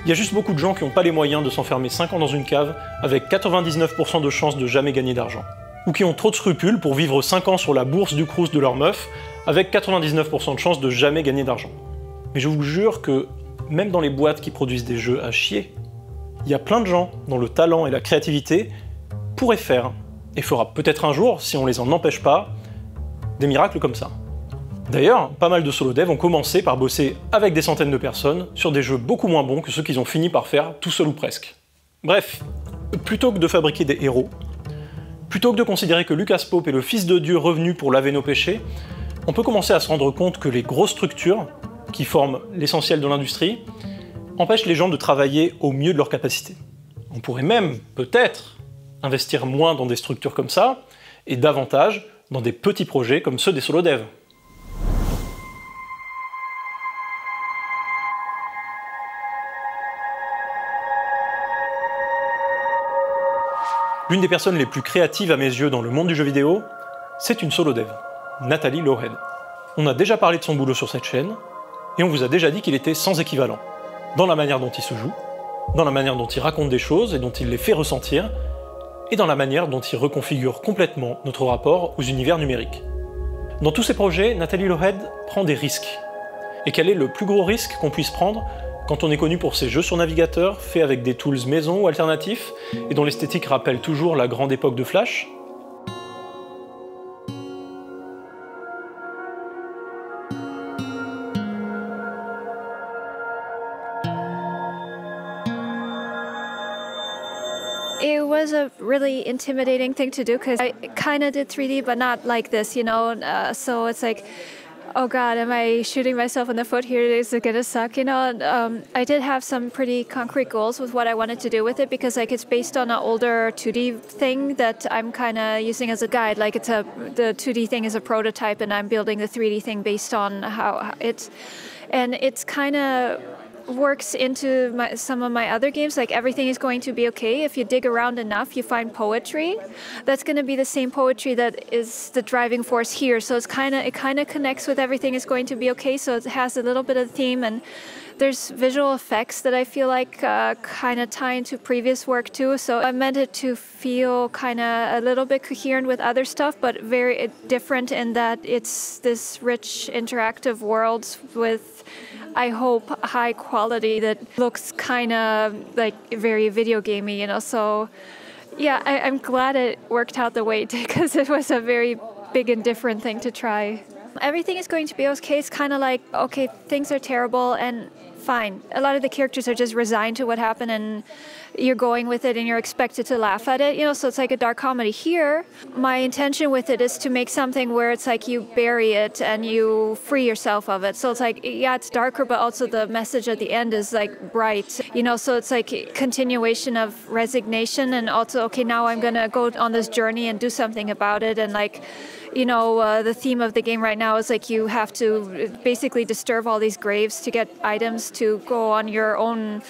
Il y a juste beaucoup de gens qui n'ont pas les moyens de s'enfermer 5 ans dans une cave avec 99% de chances de jamais gagner d'argent. Ou qui ont trop de scrupules pour vivre 5 ans sur la bourse du crous de leur meuf avec 99% de chances de jamais gagner d'argent. Mais je vous jure que même dans les boîtes qui produisent des jeux à chier, il y a plein de gens dont le talent et la créativité pourraient faire, et fera peut-être un jour, si on les en empêche pas, des miracles comme ça. D'ailleurs, pas mal de solo devs ont commencé par bosser avec des centaines de personnes sur des jeux beaucoup moins bons que ceux qu'ils ont fini par faire tout seuls ou presque. Bref, plutôt que de fabriquer des héros, plutôt que de considérer que Lucas Pope est le fils de Dieu revenu pour laver nos péchés, on peut commencer à se rendre compte que les grosses structures, qui forment l'essentiel de l'industrie, empêchent les gens de travailler au mieux de leurs capacités. On pourrait même, peut-être, investir moins dans des structures comme ça, et davantage dans des petits projets comme ceux des solo devs. L'une des personnes les plus créatives à mes yeux dans le monde du jeu vidéo, c'est une solo dev, Nathalie Lowhead. On a déjà parlé de son boulot sur cette chaîne, et on vous a déjà dit qu'il était sans équivalent, dans la manière dont il se joue, dans la manière dont il raconte des choses et dont il les fait ressentir, et dans la manière dont il reconfigure complètement notre rapport aux univers numériques. Dans tous ces projets, Nathalie Lowhead prend des risques. Et quel est le plus gros risque qu'on puisse prendre quand on est connu pour ses jeux sur navigateur, faits avec des tools maison ou alternatifs, et dont l'esthétique rappelle toujours la grande époque de Flash? It was a really intimidating thing to do because I kind of did 3D, but not like this, you know? So it's like, oh God, am I shooting myself in the foot here? Is it gonna suck? You know, I did have some pretty concrete goals with what I wanted to do with it because like it's based on an older 2D thing that I'm kind of using as a guide. Like the 2D thing is a prototype and I'm building the 3D thing based on how it's kind of works into some of my other games. Like everything is going to be okay. If you dig around enough, you find poetry. That's going to be the same poetry that is the driving force here. So it kind of connects with everything is going to be okay. So it has a little bit of theme, and there's visual effects that I feel like kind of tie into previous work too. So I meant it to feel kind of a little bit coherent with other stuff, but very different in that it's this rich interactive world with, I hope, high quality that looks kind of like very video gamey, you know. So yeah, I'm glad it worked out the way it did because it was a very big and different thing to try. Everything is going to be okay. It's kind of like, okay, things are terrible and fine. A lot of the characters are just resigned to what happened and you're going with it and you're expected to laugh at it, you know, so it's like a dark comedy. Here, my intention with it is to make something where it's like you bury it and you free yourself of it. So it's like, yeah, it's darker, but also the message at the end is like bright, you know, so it's like a continuation of resignation and also, okay, now I'm gonna go on this journey and do something about it. And like, you know, the theme of the game right now is like you have to basically disturb all these graves to get items to go on your own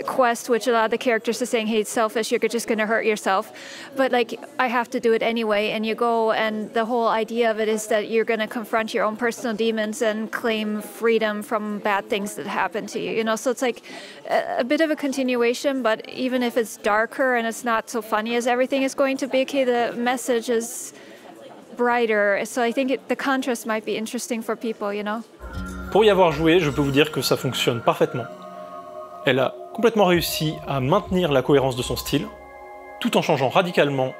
quest, which a lot of the characters are saying, hey, it's selfish, you're just going to hurt yourself. But like, I have to do it anyway, and you go, and the whole idea of it is that you're going to confront your own personal demons and claim freedom from bad things that happen to you, you know? So it's like a bit of a continuation, but even if it's darker and it's not so funny as everything is going to be, okay, the message is brighter, so I think the contrast might be interesting for people, you know. Pour y avoir joué, je peux vous dire que ça fonctionne parfaitement. Elle a complètement réussi à maintenir la cohérence de son style, tout en changeant radicalement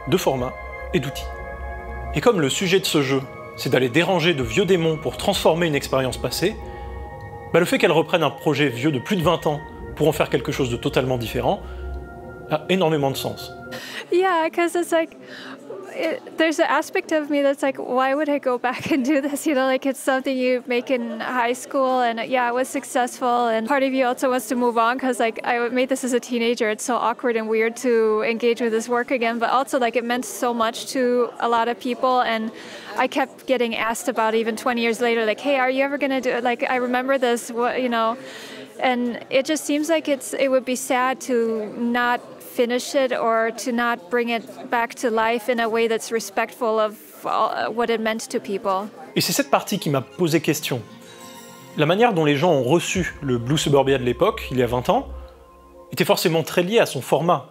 de format et d'outils. Et comme le sujet de ce jeu, c'est d'aller déranger de vieux démons pour transformer une expérience passée, bah le fait qu'elle reprenne un projet vieux de plus de 20 ans pour en faire quelque chose de totalement différent a énormément de sens. Yeah, because it's like, there's an aspect of me that's like, why would I go back and do this? You know, like it's something you make in high school, and yeah, I was successful, and part of you also wants to move on because like I made this as a teenager. It's so awkward and weird to engage with this work again, but also like it meant so much to a lot of people, and I kept getting asked about it even 20 years later, like, hey, are you ever gonna do it? Like, I remember this, you know, and it just seems like it would be sad to not finish it or to not bring it back to life in a way that's respectful of what it meant to people. Et c'est cette partie qui m'a posé question. La manière dont les gens ont reçu le Blue Suburbia de l'époque, il y a 20 ans, était forcément très liée à son format,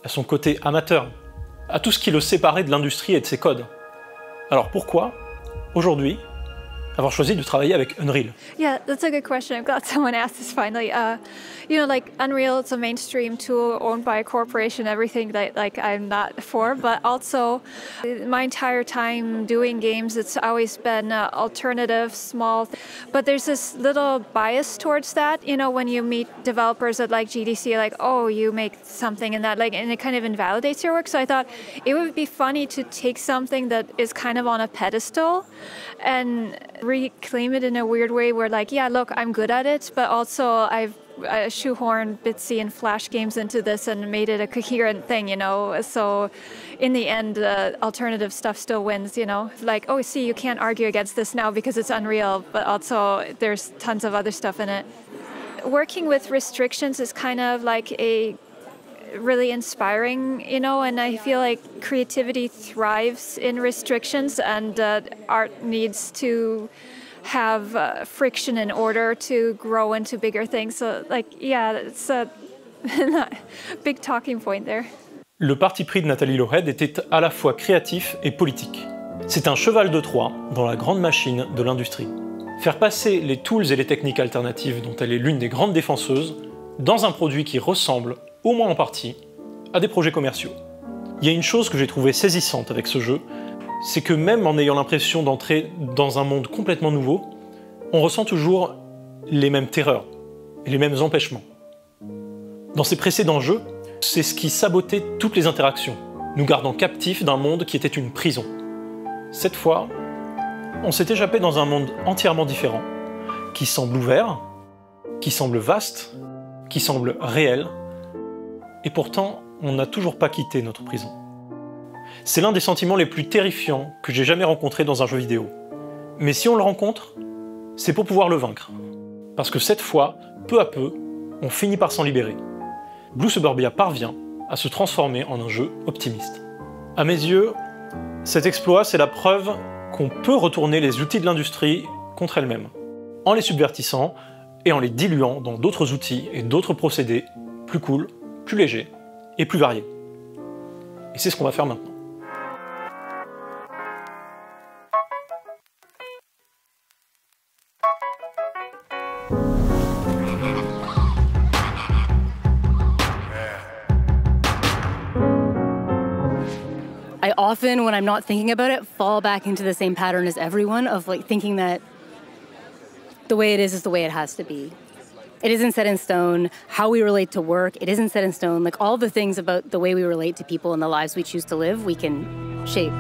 à son côté amateur, à tout ce qui le séparait de l'industrie et de ses codes. Alors pourquoi, aujourd'hui, avoir choisi de travailler avec Unreal? Yeah, that's a good question. I'm glad someone asked this finally. You know, like Unreal, it's a mainstream tool owned by a corporation, everything that like I'm not for, but also my entire time doing games, it's always been alternative, small, but there's this little bias towards that, you know, when you meet developers at like GDC, like, oh, you make something in that, like, and it kind of invalidates your work. So I thought it would be funny to take something that is kind of on a pedestal and reclaim it in a weird way where like, yeah, look, I'm good at it, but also I've shoehorned Bitsy and Flash games into this and made it a coherent thing, you know, so in the end, alternative stuff still wins, you know, like, oh, see, you can't argue against this now because it's Unreal, but also there's tons of other stuff in it. Working with restrictions is kind of like a really inspiring, you know, and I feel like creativity thrives in restrictions, and art needs to have friction in order to grow into bigger things. So, like, yeah, it's a big talking point there. Le parti pris de Nathalie Lohed était à la fois créatif et politique. C'est un cheval de Troie dans la grande machine de l'industrie. Faire passer les tools et les techniques alternatives dont elle est l'une des grandes défenseuses dans un produit qui ressemble, au moins en partie, à des projets commerciaux. Il y a une chose que j'ai trouvée saisissante avec ce jeu, c'est que même en ayant l'impression d'entrer dans un monde complètement nouveau, on ressent toujours les mêmes terreurs et les mêmes empêchements. Dans ses précédents jeux, c'est ce qui sabotait toutes les interactions, nous gardant captifs d'un monde qui était une prison. Cette fois, on s'est échappé dans un monde entièrement différent, qui semble ouvert, qui semble vaste, qui semble réel, et pourtant, on n'a toujours pas quitté notre prison. C'est l'un des sentiments les plus terrifiants que j'ai jamais rencontrés dans un jeu vidéo. Mais si on le rencontre, c'est pour pouvoir le vaincre. Parce que cette fois, peu à peu, on finit par s'en libérer. Blue Suburbia parvient à se transformer en un jeu optimiste. À mes yeux, cet exploit, c'est la preuve qu'on peut retourner les outils de l'industrie contre elle-même, en les subvertissant et en les diluant dans d'autres outils et d'autres procédés plus cool, plus légers et plus variés. Et c'est ce qu'on va faire maintenant. I often, when I'm not thinking about it, fall back into the same pattern as everyone of like thinking that the way it is the way it has to be. It isn't set in stone. How we relate to work, it isn't set in stone. Like all the things about the way we relate to people and the lives we choose to live, we can shape.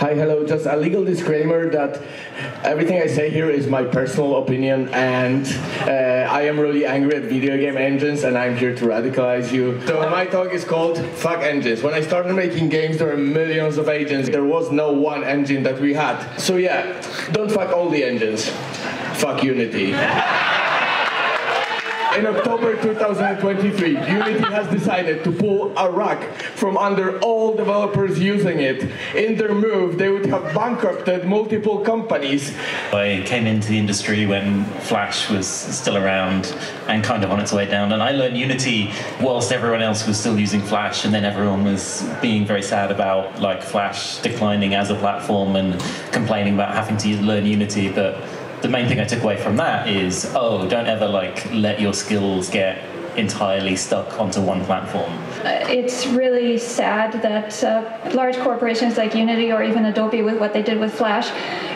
Hi, hello, just a legal disclaimer that everything I say here is my personal opinion, and I am really angry at video game engines, and I'm here to radicalize you. So my talk is called Fuck Engines. When I started making games, there were millions of engines. There was no one engine that we had. So yeah, don't fuck all the engines. Fuck Unity. In October 2023, Unity has decided to pull a rug from under all developers using it. In their move, they would have bankrupted multiple companies. I came into the industry when Flash was still around and kind of on its way down, and I learned Unity whilst everyone else was still using Flash, and then everyone was being very sad about like Flash declining as a platform and complaining about having to learn Unity. But the main thing I took away from that is, oh, don't ever like let your skills get entirely stuck onto one platform. It's really sad that large corporations like Unity or even Adobe with what they did with Flash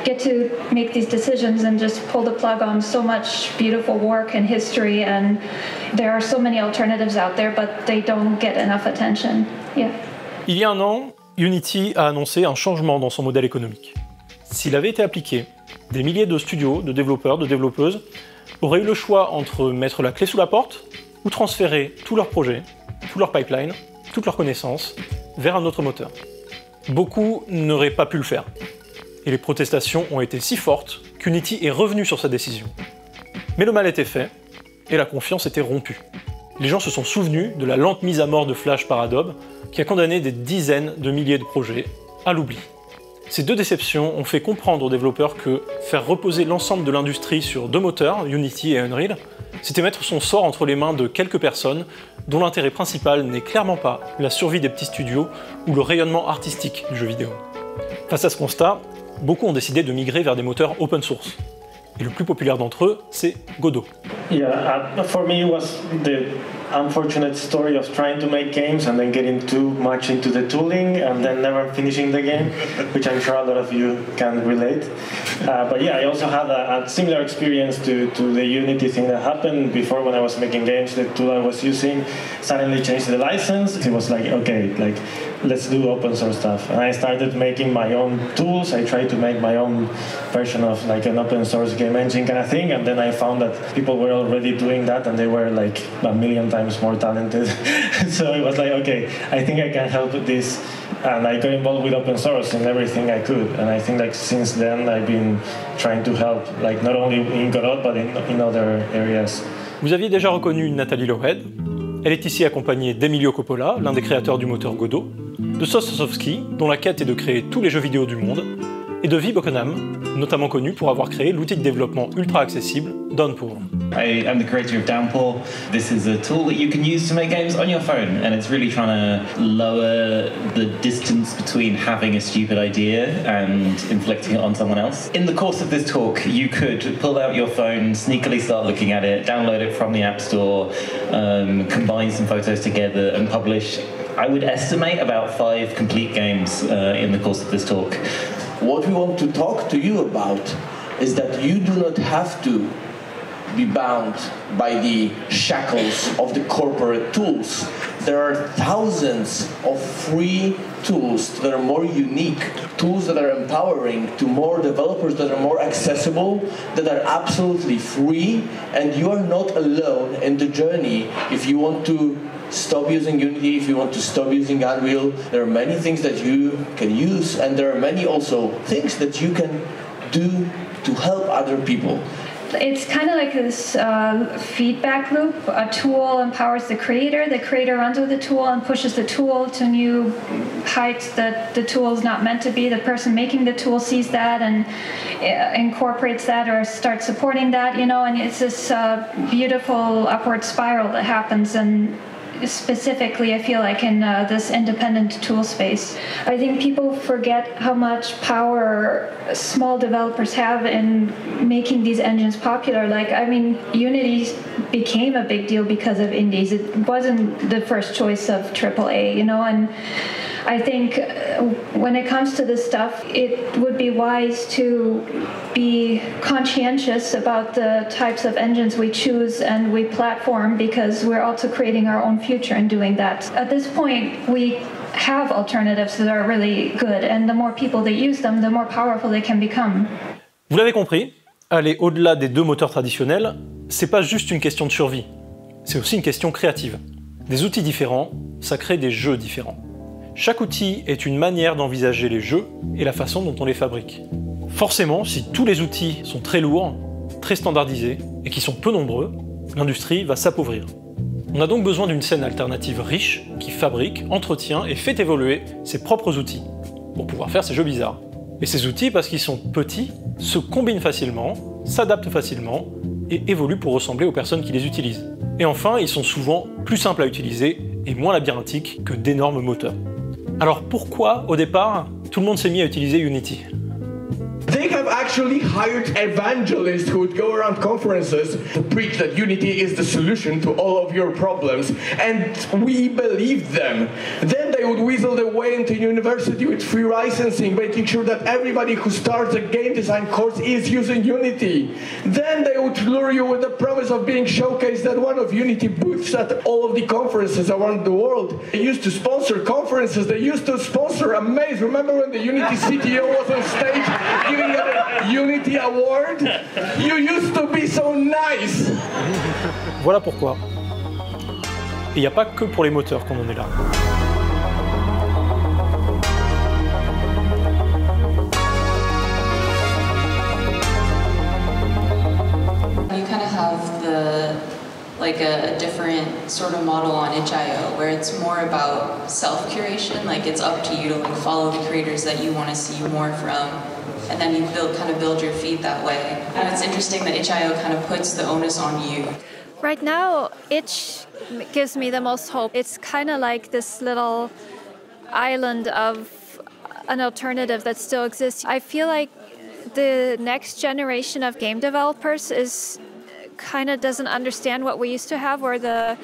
get to make these decisions and just pull the plug on so much beautiful work and history, and there are so many alternatives out there, but they don't get enough attention. Yeah. Il y a un an, Unity a annoncé un changement dans son modèle économique. S'il avait été appliqué, des milliers de studios, de développeurs, de développeuses auraient eu le choix entre mettre la clé sous la porte ou transférer tous leurs projets, tout leur pipeline, toutes leurs connaissances vers un autre moteur. Beaucoup n'auraient pas pu le faire. Et les protestations ont été si fortes qu'Unity est revenu sur sa décision. Mais le mal était fait, et la confiance était rompue. Les gens se sont souvenus de la lente mise à mort de Flash par Adobe, qui a condamné des dizaines de milliers de projets à l'oubli. Ces deux déceptions ont fait comprendre aux développeurs que faire reposer l'ensemble de l'industrie sur deux moteurs, Unity et Unreal, c'était mettre son sort entre les mains de quelques personnes dont l'intérêt principal n'est clairement pas la survie des petits studios ou le rayonnement artistique du jeu vidéo. Face à ce constat, beaucoup ont décidé de migrer vers des moteurs open source. Et le plus populaire d'entre eux, c'est Godot. Yeah, for me it was the unfortunate story of trying to make games and then getting too much into the tooling and then never finishing the game, which I'm sure a lot of you can relate. But yeah, I also had a similar experience to the Unity thing that happened before. When I was making games, the tool I was using suddenly changed the license. It was like, okay, like let's do open source stuff. And I started making my own tools. I tried to make my own version of like an open source game engine kind of thing, and then I found that people were already doing that and they were like a million times more talented. So it was like, okay, I think I can help with this, and I got involved with open source in everything I could. And I think like since then I've been trying to help, like not only in Godot but in other areas. Vous aviez déjà reconnu Nathalie Lowhead. Elle est ici accompagnée d'Emilio Coppola, l'un des créateurs du moteur Godot, de Sosowski, dont la quête est de créer tous les jeux vidéo du monde, et de Vi Bokenam, notamment connu pour avoir créé l'outil de développement ultra accessible Downpour. I am the creator of Downpour. This is a tool that you can use to make games on your phone, and it's really trying to lower the distance between having a stupid idea and inflicting it on someone else. In the course of this talk, you could pull out your phone, sneakily start looking at it, download it from the App Store, combine some photos together and publish, I would estimate, about 5 complete games in the course of this talk. What we want to talk to you about is that you do not have to be bound by the shackles of the corporate tools. There are thousands of free tools that are more unique, tools that are empowering to more developers, that are more accessible, that are absolutely free, and you are not alone in the journey. If you want to stop using Unity, if you want to stop using Unreal, there are many things that you can use, and there are many also things that you can do to help other people. It's kind of like this feedback loop. A tool empowers the creator runs with the tool and pushes the tool to new heights that the tool is not meant to be. The person making the tool sees that and incorporates that or starts supporting that, you know, and it's this beautiful upward spiral that happens. And specifically, I feel like in this independent tool space, I think people forget how much power small developers have in making these engines popular. Like, I mean, Unity became a big deal because of indies. It wasn't the first choice of AAA, you know, and I think when it comes to this stuff, it would be wise to be conscientious about the types of engines we choose and we platform, because we're also creating our own future in doing that. At this point, we have alternatives that are really good, and the more people that use them, the more powerful they can become. Vous l'avez compris, aller au-delà des deux moteurs traditionnels, c'est pas juste une question de survie, c'est aussi une question créative. Des outils différents, ça crée des jeux différents. Chaque outil est une manière d'envisager les jeux et la façon dont on les fabrique. Forcément, si tous les outils sont très lourds, très standardisés et qui sont peu nombreux, l'industrie va s'appauvrir. On a donc besoin d'une scène alternative riche qui fabrique, entretient et fait évoluer ses propres outils pour pouvoir faire ces jeux bizarres. Et ces outils, parce qu'ils sont petits, se combinent facilement, s'adaptent facilement et évoluent pour ressembler aux personnes qui les utilisent. Et enfin, ils sont souvent plus simples à utiliser et moins labyrinthiques que d'énormes moteurs. Alors pourquoi, au départ, tout le monde s'est mis à utiliser Unity? They have have actually hired evangelists who would go around conferences to preach that Unity is the solution to all of your problems, and we believed them. Then they would weasel their way into university with free licensing, making sure that everybody who starts a game design course is using Unity. Then they would lure you with the promise of being showcased at one of Unity booths at all of the conferences around the world. They used to sponsor conferences, they used to sponsor a maze. Remember when the Unity CTO was on stage giving a Unity award? You used to be so nice! Voilà pourquoi. Et il n'y a pas que pour les moteurs qu'on en est là. You kind of have a different sort of model on itch.io where it's more about self-curation, like it's up to you to follow the creators that you want to see more from, and then you build your feed that way. And it's interesting that itch.io kind of puts the onus on you. Right now, itch gives me the most hope. It's kind of like this little island of an alternative that still exists. I feel like the next generation of game developers kind of doesn't understand what we used to have, or the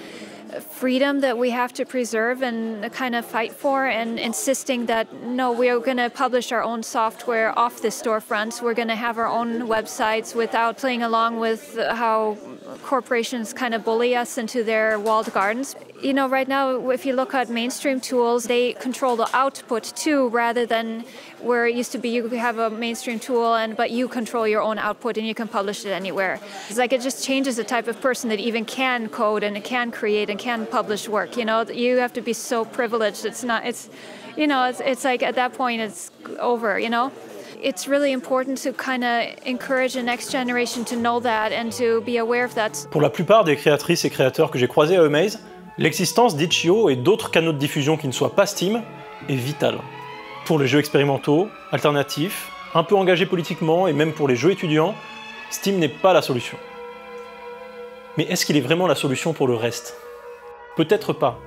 freedom that we have to preserve and kind of fight for, and insisting that no, we're going to publish our own software off the storefronts. We're going to have our own websites without playing along with how corporations kind of bully us into their walled gardens. You know, right now, if you look at mainstream tools, they control the output too, rather than where it used to be you have a mainstream tool, but you control your own output and you can publish it anywhere. It's like it just changes the type of person that even can code and can create and can publish work. You know, you have to be so privileged. It's like at that point it's over, you know? It's really important to kind of encourage the next generation to know that and to be aware of that. Pour la plupart des créatrices et créateurs que j'ai croisés à Amaze, l'existence d'itch.io et d'autres canaux de diffusion qui ne soient pas Steam est vitale. Pour les jeux expérimentaux, alternatifs, un peu engagés politiquement et même pour les jeux étudiants, Steam n'est pas la solution. Mais est-ce qu'il est vraiment la solution pour le reste? Peut-être pas.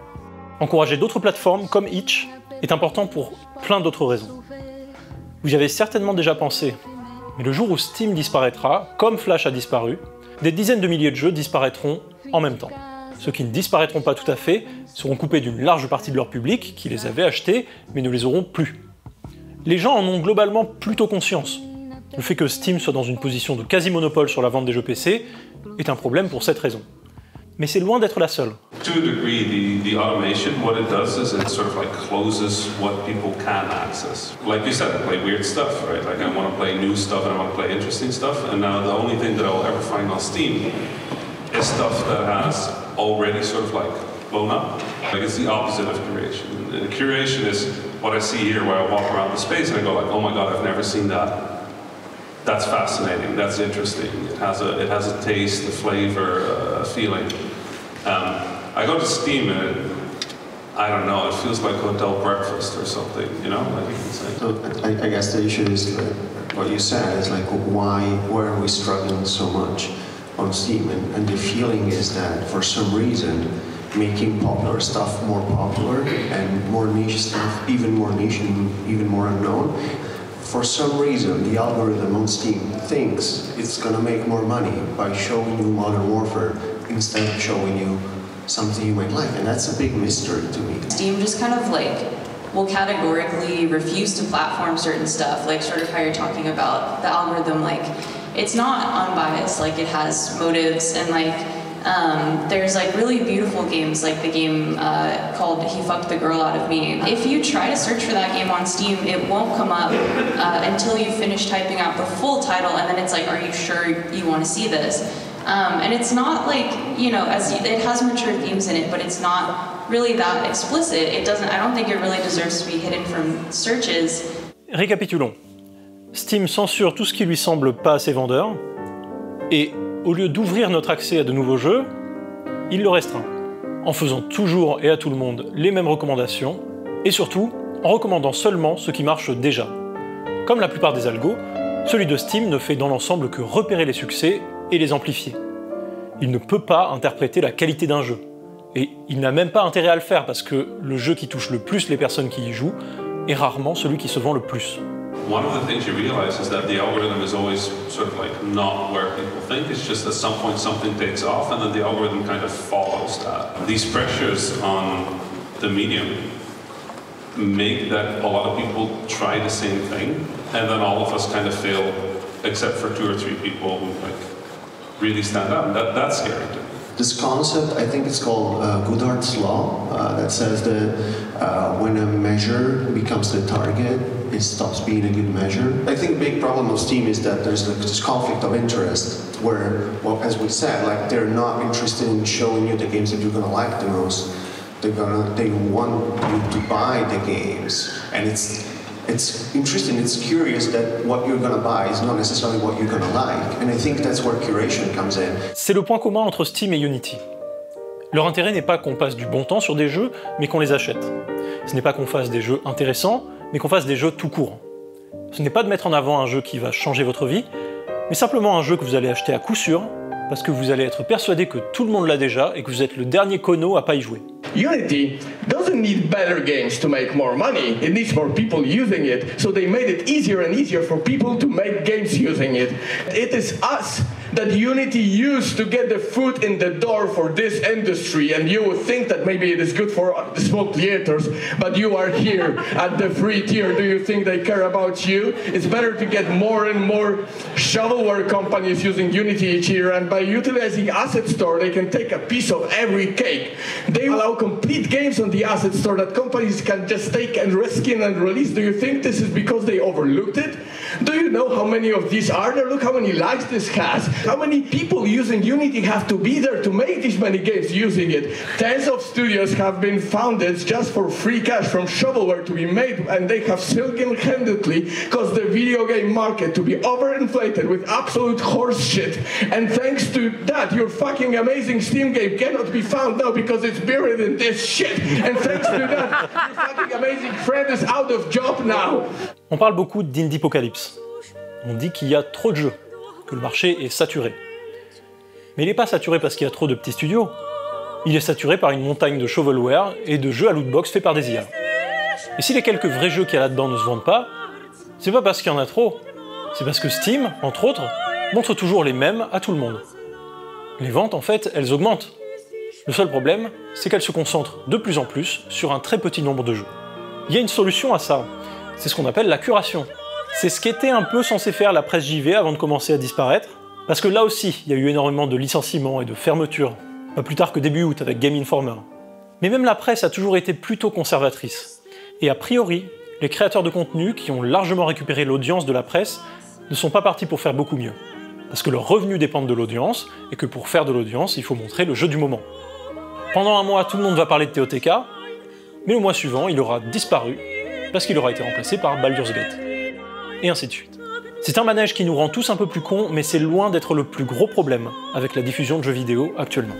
Encourager d'autres plateformes comme itch est important pour plein d'autres raisons. Vous y avez certainement déjà pensé, mais le jour où Steam disparaîtra, comme Flash a disparu, des dizaines de milliers de jeux disparaîtront en même temps. Ceux qui ne disparaîtront pas tout à fait seront coupés d'une large partie de leur public qui les avait achetés, mais ne les auront plus. Les gens en ont globalement plutôt conscience. Le fait que Steam soit dans une position de quasi-monopole sur la vente des jeux PC est un problème pour cette raison. Mais c'est loin d'être la seule. To a degree, the automation, what it does is it sort of closes what people can access. Like you said, I play weird stuff, right? Like I want to play new stuff and I want to play interesting stuff, and now the only thing that I'll ever find on Steam is stuff that has already sort of blown up. Like it's the opposite of curation. And curation is what I see here, where I walk around the space and I go oh my god, I've never seen that. That's fascinating, that's interesting. It has a taste, a flavor, a feeling. I go to Steam and I don't know, it feels like hotel breakfast or something, you know? So I guess the issue is what you said is why are we struggling so much on Steam? And the feeling is that for some reason making popular stuff more popular and more niche stuff even more niche and even more unknown, for some reason the algorithm on Steam thinks it's gonna make more money by showing you Modern Warfare instead of showing you something you might like, and that's a big mystery to me. Steam just kind of will categorically refuse to platform certain stuff, sort of how you're talking about the algorithm, it's not unbiased, it has motives, and there's really beautiful games, like the game called He Fucked the Girl Out of Me. If you try to search for that game on Steam, it won't come up until you finish typing out the full title, and then it's are you sure you want to see this? And it's not it has mature themes in it, but it's not really that explicit. I don't think it really deserves to be hidden from searches. Récapitulons. Steam censure tout ce qui lui semble pas assez vendeur, et au lieu d'ouvrir notre accès à de nouveaux jeux, il le restreint, en faisant toujours et à tout le monde les mêmes recommandations, et surtout en recommandant seulement ce qui marche déjà. Comme la plupart des algos, celui de Steam ne fait dans l'ensemble que repérer les succès et les amplifier. Il ne peut pas interpréter la qualité d'un jeu. Et il n'a même pas intérêt à le faire parce que le jeu qui touche le plus les personnes qui y jouent est rarement celui qui se vend le plus. One of the things you realize is that the algorithm is always sort of like not where people think. It's just at some point something takes off and then the algorithm kind of follows that. These pressures on the medium make that a lot of people try the same thing and then all of us kind of fail except for 2 or 3 people who like really stand out. That's scary to me. This concept, I think it's called Goodhart's law, that says that when a measure becomes the target, it stops being a good measure. I think the big problem of Steam is that there's like this conflict of interest where, well, as we said, like they're not interested in showing you the games that you're gonna like the most. They want you to buy the games, and it's interesting, it's curious that what you're gonna buy is not necessarily what you're gonna like, and I think that's where curation comes in. C'est le point commun entre Steam et Unity. Leur intérêt n'est pas qu'on passe du bon temps sur des jeux, mais qu'on les achète. Ce n'est pas qu'on fasse des jeux intéressants, mais qu'on fasse des jeux tout court. Ce n'est pas de mettre en avant un jeu qui va changer votre vie, mais simplement un jeu que vous allez acheter à coup sûr, parce que vous allez être persuadé que tout le monde l'a déjà et que vous êtes le dernier cono à pas y jouer. Unity doesn't need better games to make more money, it needs more people using it, so they made it easier and easier for people to make games using it. It is us that Unity used to get the foot in the door for this industry, and you would think that maybe it is good for the small creators, but you are here at the free tier. Do you think they care about you? It's better to get more and more shovelware companies using Unity each year, and by utilizing Asset Store, they can take a piece of every cake. They allow complete games on the Asset Store that companies can just take and reskin and release. Do you think this is because they overlooked it? Do you know how many of these are there? Look how many likes this has. How many people using Unity have to be there to make this many games using it? Tens of studios have been founded just for free cash from shovelware to be made, and they have single-handedly caused the video game market to be overinflated with absolute horse shit. And thanks to that, your fucking amazing Steam game cannot be found now because it's buried in this shit. And thanks to that, your fucking amazing friend is out of job now. On parle beaucoup d'indie-pocalypse. On dit qu'il y a trop de jeux, que le marché est saturé. Mais il n'est pas saturé parce qu'il y a trop de petits studios. Il est saturé par une montagne de shovelware et de jeux à lootbox faits par des IA. Et si les quelques vrais jeux qu'il y a là-dedans ne se vendent pas, c'est pas parce qu'il y en a trop, c'est parce que Steam, entre autres, montre toujours les mêmes à tout le monde. Les ventes, en fait, elles augmentent. Le seul problème, c'est qu'elles se concentrent de plus en plus sur un très petit nombre de jeux. Il y a une solution à ça, c'est ce qu'on appelle la curation. C'est ce qu'était un peu censé faire la presse JV avant de commencer à disparaître, parce que là aussi, il y a eu énormément de licenciements et de fermetures, pas plus tard que début août avec Game Informer. Mais même la presse a toujours été plutôt conservatrice. Et a priori, les créateurs de contenu qui ont largement récupéré l'audience de la presse ne sont pas partis pour faire beaucoup mieux. Parce que leurs revenus dépendent de l'audience, et que pour faire de l'audience, il faut montrer le jeu du moment. Pendant un mois, tout le monde va parler de TOTK, mais le mois suivant, il aura disparu, parce qu'il aura été remplacé par Baldur's Gate. Et ainsi de suite. C'est un manège qui nous rend tous un peu plus cons, mais c'est loin d'être le plus gros problème avec la diffusion de jeux vidéo actuellement.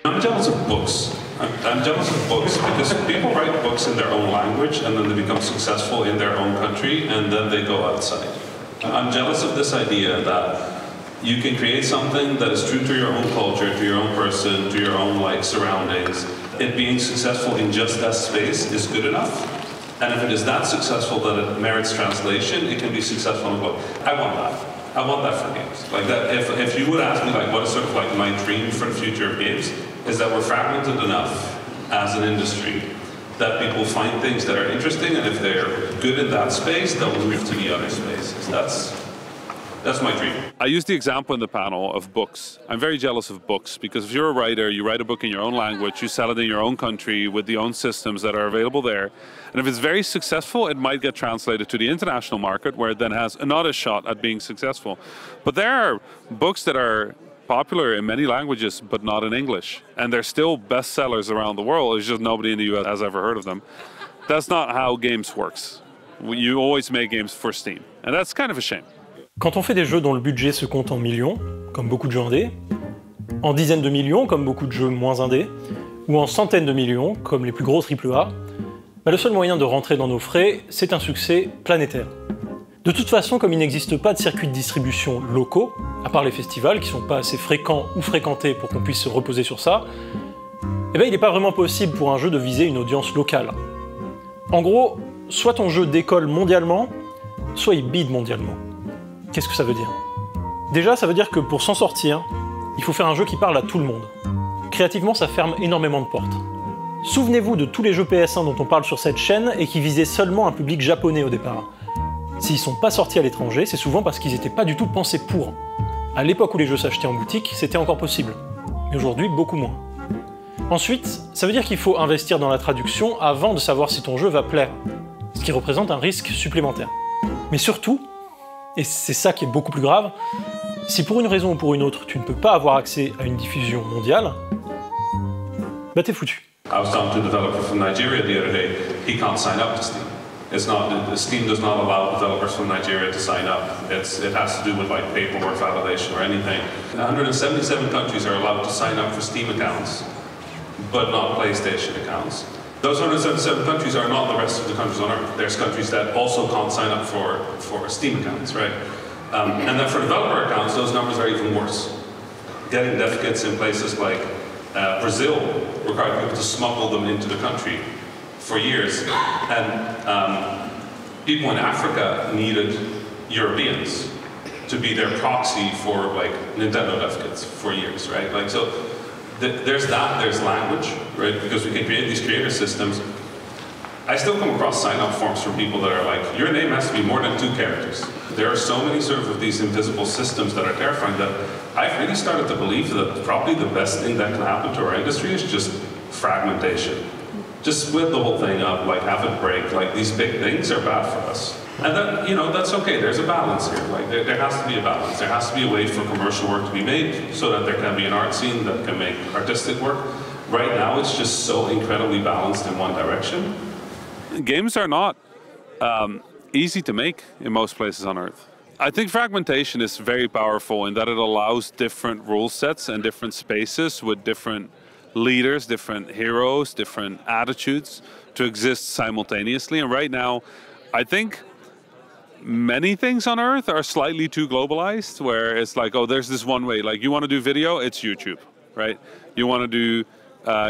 I'm jealous of books. I'm jealous of books because people write books in their own language and then they become successful in their own country and then they go outside. I'm jealous of this idea that you can create something that is true to your own culture, to your own person, to your own surroundings. It being successful in just that space is good enough. And if it is that successful that it merits translation, it can be successful in a book. I want that. I want that for games. Like that. If you would ask me what is sort of my dream for the future of games, is that we're fragmented enough as an industry that people find things that are interesting, and if they're good in that space, they'll move to the other spaces. That's my dream. I use the example in the panel of books. I'm very jealous of books because if you're a writer, you write a book in your own language, you sell it in your own country with the own systems that are available there. And if it's very successful, it might get translated to the international market where it then has another shot at being successful. But there are books that are popular in many languages, but not in English. And they're still bestsellers around the world. It's just nobody in the US has ever heard of them. That's not how games works. You always make games for Steam. And that's kind of a shame. Quand on fait des jeux dont le budget se compte en millions, comme beaucoup de jeux indés, en dizaines de millions, comme beaucoup de jeux moins indés, ou en centaines de millions, comme les plus gros AAA, le seul moyen de rentrer dans nos frais, c'est un succès planétaire. De toute façon, comme il n'existe pas de circuits de distribution locaux, à part les festivals qui sont pas assez fréquents ou fréquentés pour qu'on puisse se reposer sur ça, il n'est pas vraiment possible pour un jeu de viser une audience locale. En gros, soit ton jeu décolle mondialement, soit il bide mondialement. Qu'est-ce que ça veut dire? Déjà, ça veut dire que pour s'en sortir, il faut faire un jeu qui parle à tout le monde. Créativement, ça ferme énormément de portes. Souvenez-vous de tous les jeux PS1 dont on parle sur cette chaîne et qui visaient seulement un public japonais au départ. S'ils sont pas sortis à l'étranger, c'est souvent parce qu'ils n'étaient pas du tout pensés pour. À l'époque où les jeux s'achetaient en boutique, c'était encore possible. Mais aujourd'hui, beaucoup moins. Ensuite, ça veut dire qu'il faut investir dans la traduction avant de savoir si ton jeu va plaire, ce qui représente un risque supplémentaire. Mais surtout, et c'est ça qui est beaucoup plus grave, si pour une raison ou pour une autre, tu ne peux pas avoir accès à une diffusion mondiale, bah t'es foutu. I was talking to a developer from Nigeria the other day. He can't sign up to Steam. Steam does not allow developers from Nigeria to sign up. It has to do with like paperwork validation or anything. 177 countries are allowed to sign up for Steam accounts, but not PlayStation accounts. Those 177 countries are not the rest of the countries on Earth. There's countries that also can't sign up for Steam accounts, right? And then for developer accounts, those numbers are even worse. Getting dev kits in places like Brazil required people to smuggle them into the country for years. And people in Africa needed Europeans to be their proxy for like Nintendo dev kits for years, right? Like so, there's that. There's language, right? Because we can create these creator systems. I still come across sign-up forms from people that are like, your name has to be more than 2 characters. There are so many sort of these invisible systems that are terrifying that I've really started to believe that probably the best thing that can happen to our industry is just fragmentation. Just split the whole thing up, like have it break, like these big things are bad for us. And that, you know, that's okay, there's a balance here. Like there has to be a balance. There has to be a way for commercial work to be made so that there can be an art scene that can make artistic work. Right now it's just so incredibly balanced in one direction. Games are not easy to make in most places on Earth. I think fragmentation is very powerful in that it allows different rule sets and different spaces with different leaders, different heroes, different attitudes to exist simultaneously. And right now, I think many things on Earth are slightly too globalized, where it's like, oh, there's this one way. Like, you want to do video, it's YouTube, right? You want to do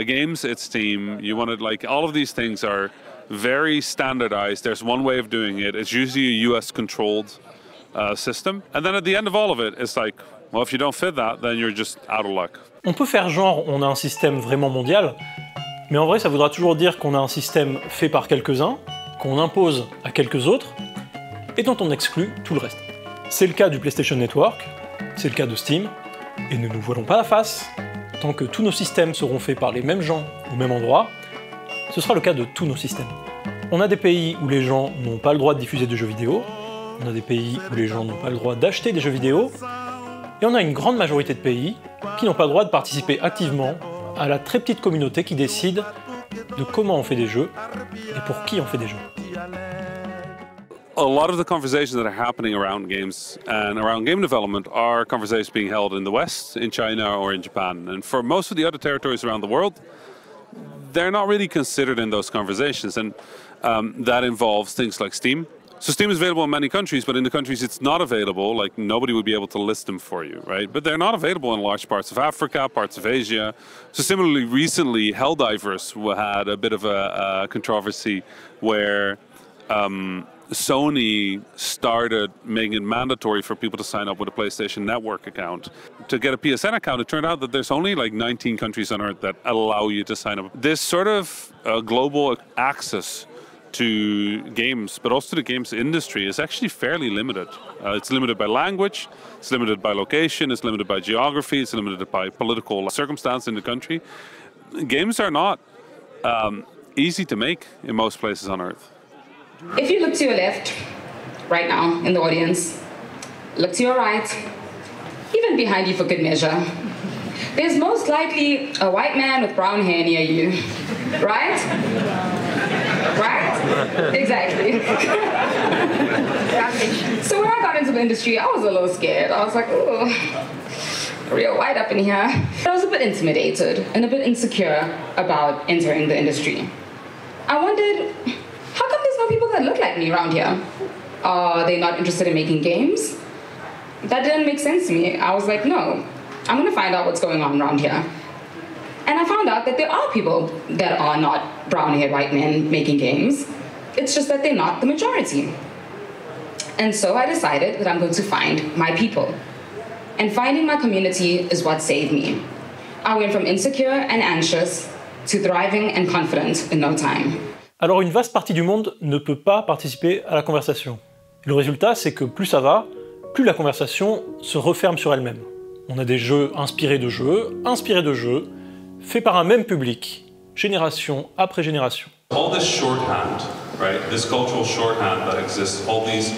games, it's Steam. You want to, like, all of these things are very standardized. There's one way of doing it. It's usually a US-controlled system. And then at the end of all of it, it's like, well, if you don't fit that, then you're just out of luck. On peut faire genre, on a un système vraiment mondial, mais en vrai, ça voudra toujours dire qu'on a un système fait par quelques-uns, qu'on impose à quelques autres, et dont on exclut tout le reste. C'est le cas du PlayStation Network, c'est le cas de Steam, et ne nous voilons pas la face, tant que tous nos systèmes seront faits par les mêmes gens au même endroit, ce sera le cas de tous nos systèmes. On a des pays où les gens n'ont pas le droit de diffuser de jeux vidéo, on a des pays où les gens n'ont pas le droit d'acheter des jeux vidéo, et on a une grande majorité de pays qui n'ont pas le droit de participer activement à la très petite communauté qui décide de comment on fait des jeux et pour qui on fait des jeux. A lot of the conversations that are happening around games and around game development are conversations being held in the West, in China or in Japan. And for most of the other territories around the world, they're not really considered in those conversations. And that involves things like Steam. So Steam is available in many countries, but in the countries it's not available, like nobody would be able to list them for you, right? But they're not available in large parts of Africa, parts of Asia. So similarly, recently, Helldivers had a bit of a controversy where Sony started making it mandatory for people to sign up with a PlayStation Network account. To get a PSN account, it turned out that there's only like 19 countries on Earth that allow you to sign up. This sort of global access to games, but also to the games industry, is actually fairly limited. It's limited by language, it's limited by location, it's limited by geography, it's limited by political circumstance in the country. Games are not easy to make in most places on Earth. If you look to your left, right now, in the audience, look to your right, even behind you for good measure, there's most likely a white man with brown hair near you, right? Right? Exactly. So when I got into the industry, I was a little scared. I was like, ooh, real white up in here. I was a bit intimidated and a bit insecure about entering the industry. I wondered, how come there's no people that look like me around here? Are they not interested in making games? That didn't make sense to me. I was like, no, I'm gonna find out what's going on around here. And I found out that there are people that are not brown-haired white men making games. It's just that they're not the majority. And so I decided that I'm going to find my people. And finding my community is what saved me. I went from insecure and anxious to thriving and confident in no time. Alors une vaste partie du monde ne peut pas participer à la conversation. Et le résultat, c'est que plus ça va, plus la conversation se referme sur elle-même. On a des jeux inspirés de jeux, faits par un même public, génération après génération. All this shorthand, right? This cultural shorthand that exists, all these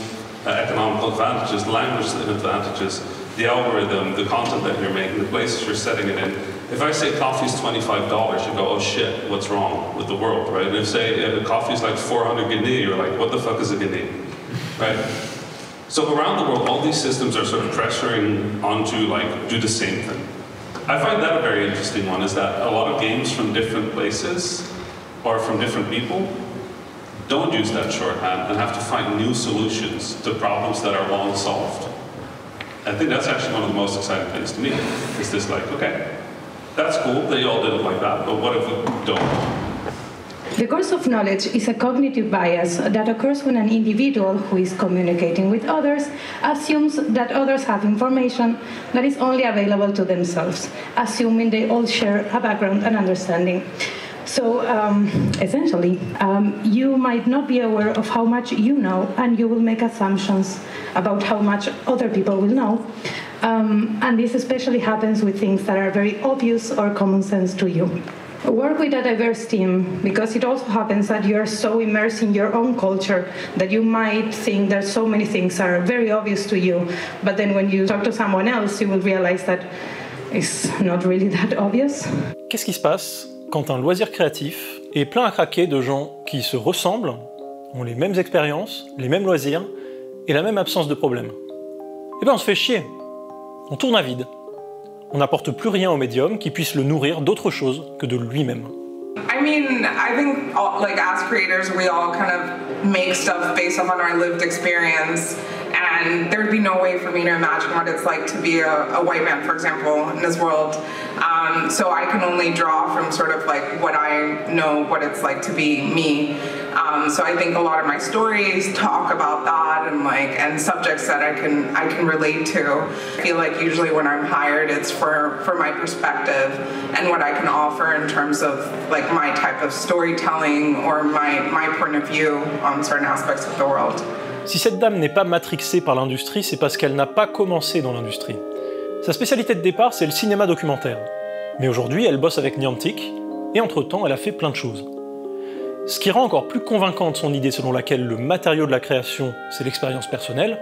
economical advantages, language advantages, the algorithm, the content that you're making, the places you're setting it in. If I say coffee's $25, you go, oh shit, what's wrong with the world, right? And if say coffee's like 400 guinea, you're like, what the fuck is a guinea, right? So around the world, all these systems are sort of pressuring onto like, do the same thing. I find that a very interesting one, is that a lot of games from different places or from different people don't use that shorthand and have to find new solutions to problems that are long solved. I think that's actually one of the most exciting things to me, is this like, okay, that's cool that you all did it like that, but what if we don't? The course of knowledge is a cognitive bias that occurs when an individual who is communicating with others assumes that others have information that is only available to themselves, assuming they all share a background and understanding. So essentially, you might not be aware of how much you know, and you will make assumptions about how much other people will know. And this especially happens with things that are very obvious or common sense to you. Work with a diverse team, because it also happens that you're so immersed in your own culture that you might think that so many things are very obvious to you, but then when you talk to someone else, you will realize that it's not really that obvious. Qu'est-ce qui se passe quand un loisir créatif est plein à craquer de gens qui se ressemblent, ont les mêmes expériences, les mêmes loisirs et la même absence de problème? Eh bien on se fait chier, on tourne à vide. On n'apporte plus rien au médium qui puisse le nourrir d'autre chose que de lui-même. I mean, I think like as creators, we all kind of make stuff based on our lived experience, and there'd be no way for me to imagine what it's like to be a white man, for example, in this world. So I can only draw from sort of like what I know, what it's like to be me. So I think a lot of my stories talk about that and subjects that I can relate to. I feel like usually when I'm hired, it's for my perspective and what I can offer in terms of like my type of storytelling or my point of view on certain aspects of the world. Si cette dame n'est pas matrixée par l'industrie, c'est parce qu'elle n'a pas commencé dans l'industrie. Sa spécialité de départ, c'est le cinéma documentaire. Mais aujourd'hui, elle bosse avec Niantic, et entre-temps, elle a fait plein de choses. Ce qui rend encore plus convaincante son idée selon laquelle le matériau de la création, c'est l'expérience personnelle,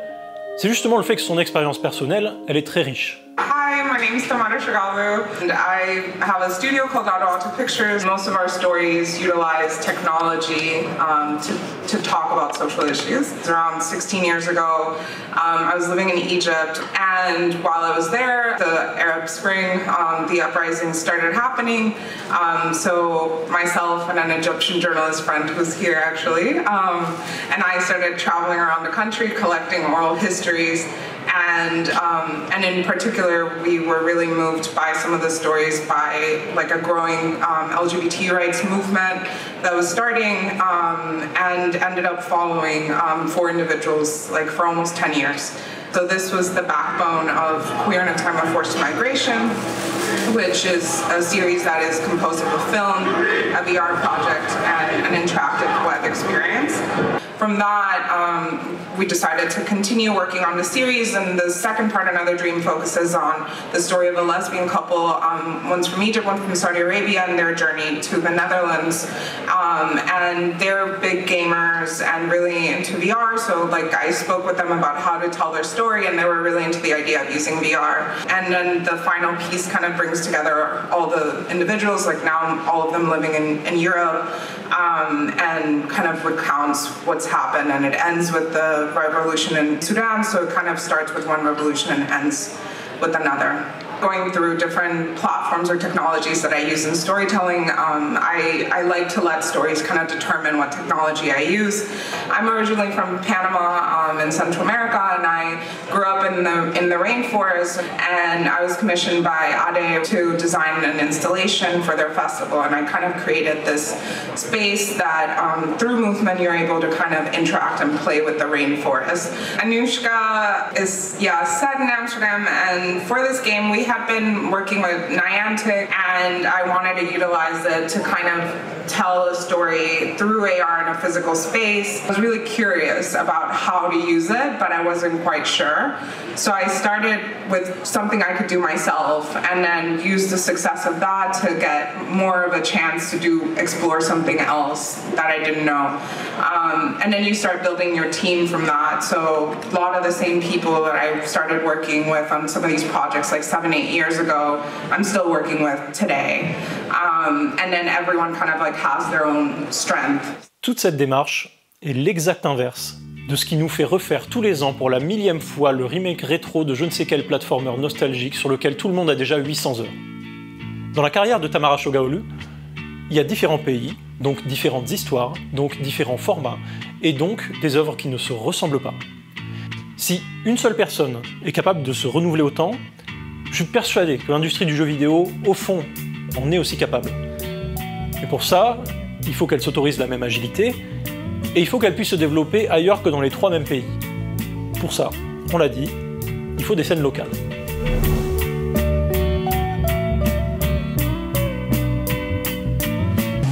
c'est justement le fait que son expérience personnelle, elle est très riche. Hi, my name is Tamara Shagalu, and I have a studio called Auto Pictures. Most of our stories utilize technology to talk about social issues. Around 16 years ago, I was living in Egypt, and while I was there, the Arab Spring, the uprisings started happening. So myself and an Egyptian journalist friend who's here actually, and I started traveling around the country collecting oral histories. And in particular, we were really moved by some of the stories by like a growing LGBT rights movement that was starting and ended up following 4 individuals like for almost 10 years. So this was the backbone of Queer in a Time of Forced Migration, which is a series that is composed of a film, a VR project, and an interactive web experience. From that, we decided to continue working on the series, and the second part, Another Dream, focuses on the story of a lesbian couple, one's from Egypt, one from Saudi Arabia, and their journey to the Netherlands. And they're big gamers and really into VR, so like I spoke with them about how to tell their story, and they were really into the idea of using VR. And then the final piece kind of brings together all the individuals, like now all of them living in Europe, and kind of recounts what's happened, and it ends with the revolution in Sudan, so it kind of starts with one revolution and ends with another. going through different platforms or technologies that I use in storytelling. I like to let stories kind of determine what technology I use. I'm originally from Panama in Central America, and I grew up in the rainforest, and I was commissioned by ADE to design an installation for their festival, and I kind of created this space that through movement you're able to kind of interact and play with the rainforest. Anushka is set in Amsterdam, and for this game we had been working with Niantic, and I wanted to utilize it to kind of tell a story through AR in a physical space. I was really curious about how to use it, but I wasn't quite sure. So I started with something I could do myself, and then used the success of that to get more of a chance to explore something else that I didn't know. And then you start building your team from that. So a lot of the same people that I started working with on some of these projects like 7-8 years ago, I'm still working with today. And then everyone kind of like has their own strength. Toute cette démarche est l'exact inverse de ce qui nous fait refaire tous les ans pour la 1000e fois le remake rétro de je ne sais quel platformer nostalgique sur lequel tout le monde a déjà 800 heures. Dans la carrière de Tamara Shogaolu, il y a différents pays, donc différentes histoires, donc différents formats, et donc des œuvres qui ne se ressemblent pas. Si une seule personne est capable de se renouveler autant, je suis persuadé que l'industrie du jeu vidéo, au fond, en est aussi capable. Et pour ça, il faut qu'elle s'autorise la même agilité, et il faut qu'elle puisse se développer ailleurs que dans les 3 mêmes pays. Pour ça, on l'a dit, il faut des scènes locales.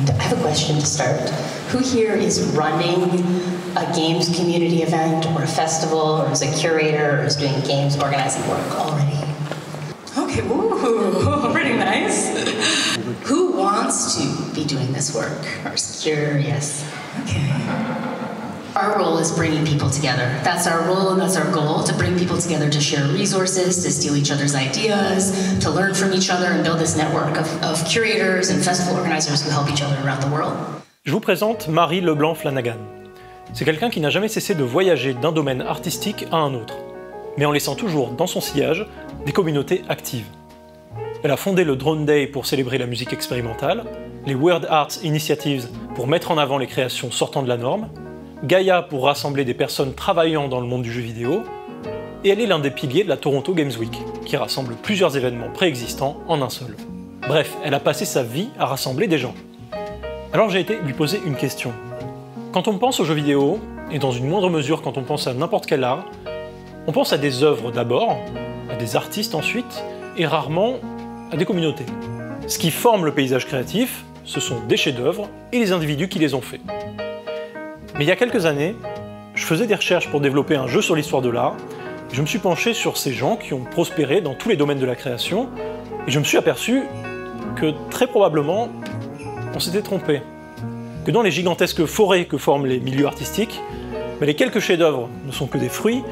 I have a question to start. Who here is running a games community event or a festival, or is a curator, or is doing games organizing work already? Okay, ooh, pretty nice. Who wants to be doing this work or is curious? Okay. Our role is bringing people together. That's our role and that's our goal, to bring people together to share resources, to steal each other's ideas, to learn from each other and build this network of curators and festival organizers who help each other around the world. Je vous présente Marie Leblanc-Flanagan. C'est quelqu'un qui n'a jamais cessé de voyager d'un domaine artistique à un autre, mais en laissant toujours dans son sillage des communautés actives. Elle a fondé le Drone Day pour célébrer la musique expérimentale, les Weird Arts Initiatives pour mettre en avant les créations sortant de la norme, Gaia pour rassembler des personnes travaillant dans le monde du jeu vidéo, et elle est l'un des piliers de la Toronto Games Week, qui rassemble plusieurs événements préexistants en un seul. Bref, elle a passé sa vie à rassembler des gens. Alors j'ai été lui poser une question. Quand on pense aux jeux vidéo, et dans une moindre mesure quand on pense à n'importe quel art, on pense à des œuvres d'abord, à des artistes ensuite, et rarement à des communautés. Ce qui forme le paysage créatif, ce sont des chefs-d'œuvre et les individus qui les ont faits. Mais il y a quelques années, je faisais des recherches pour développer un jeu sur l'histoire de l'art, et je me suis penché sur ces gens qui ont prospéré dans tous les domaines de la création, et je me suis aperçu que très probablement, on s'était trompé. Que dans les gigantesques forêts que forment les milieux artistiques, les quelques chefs-d'œuvre ne sont que des fruits,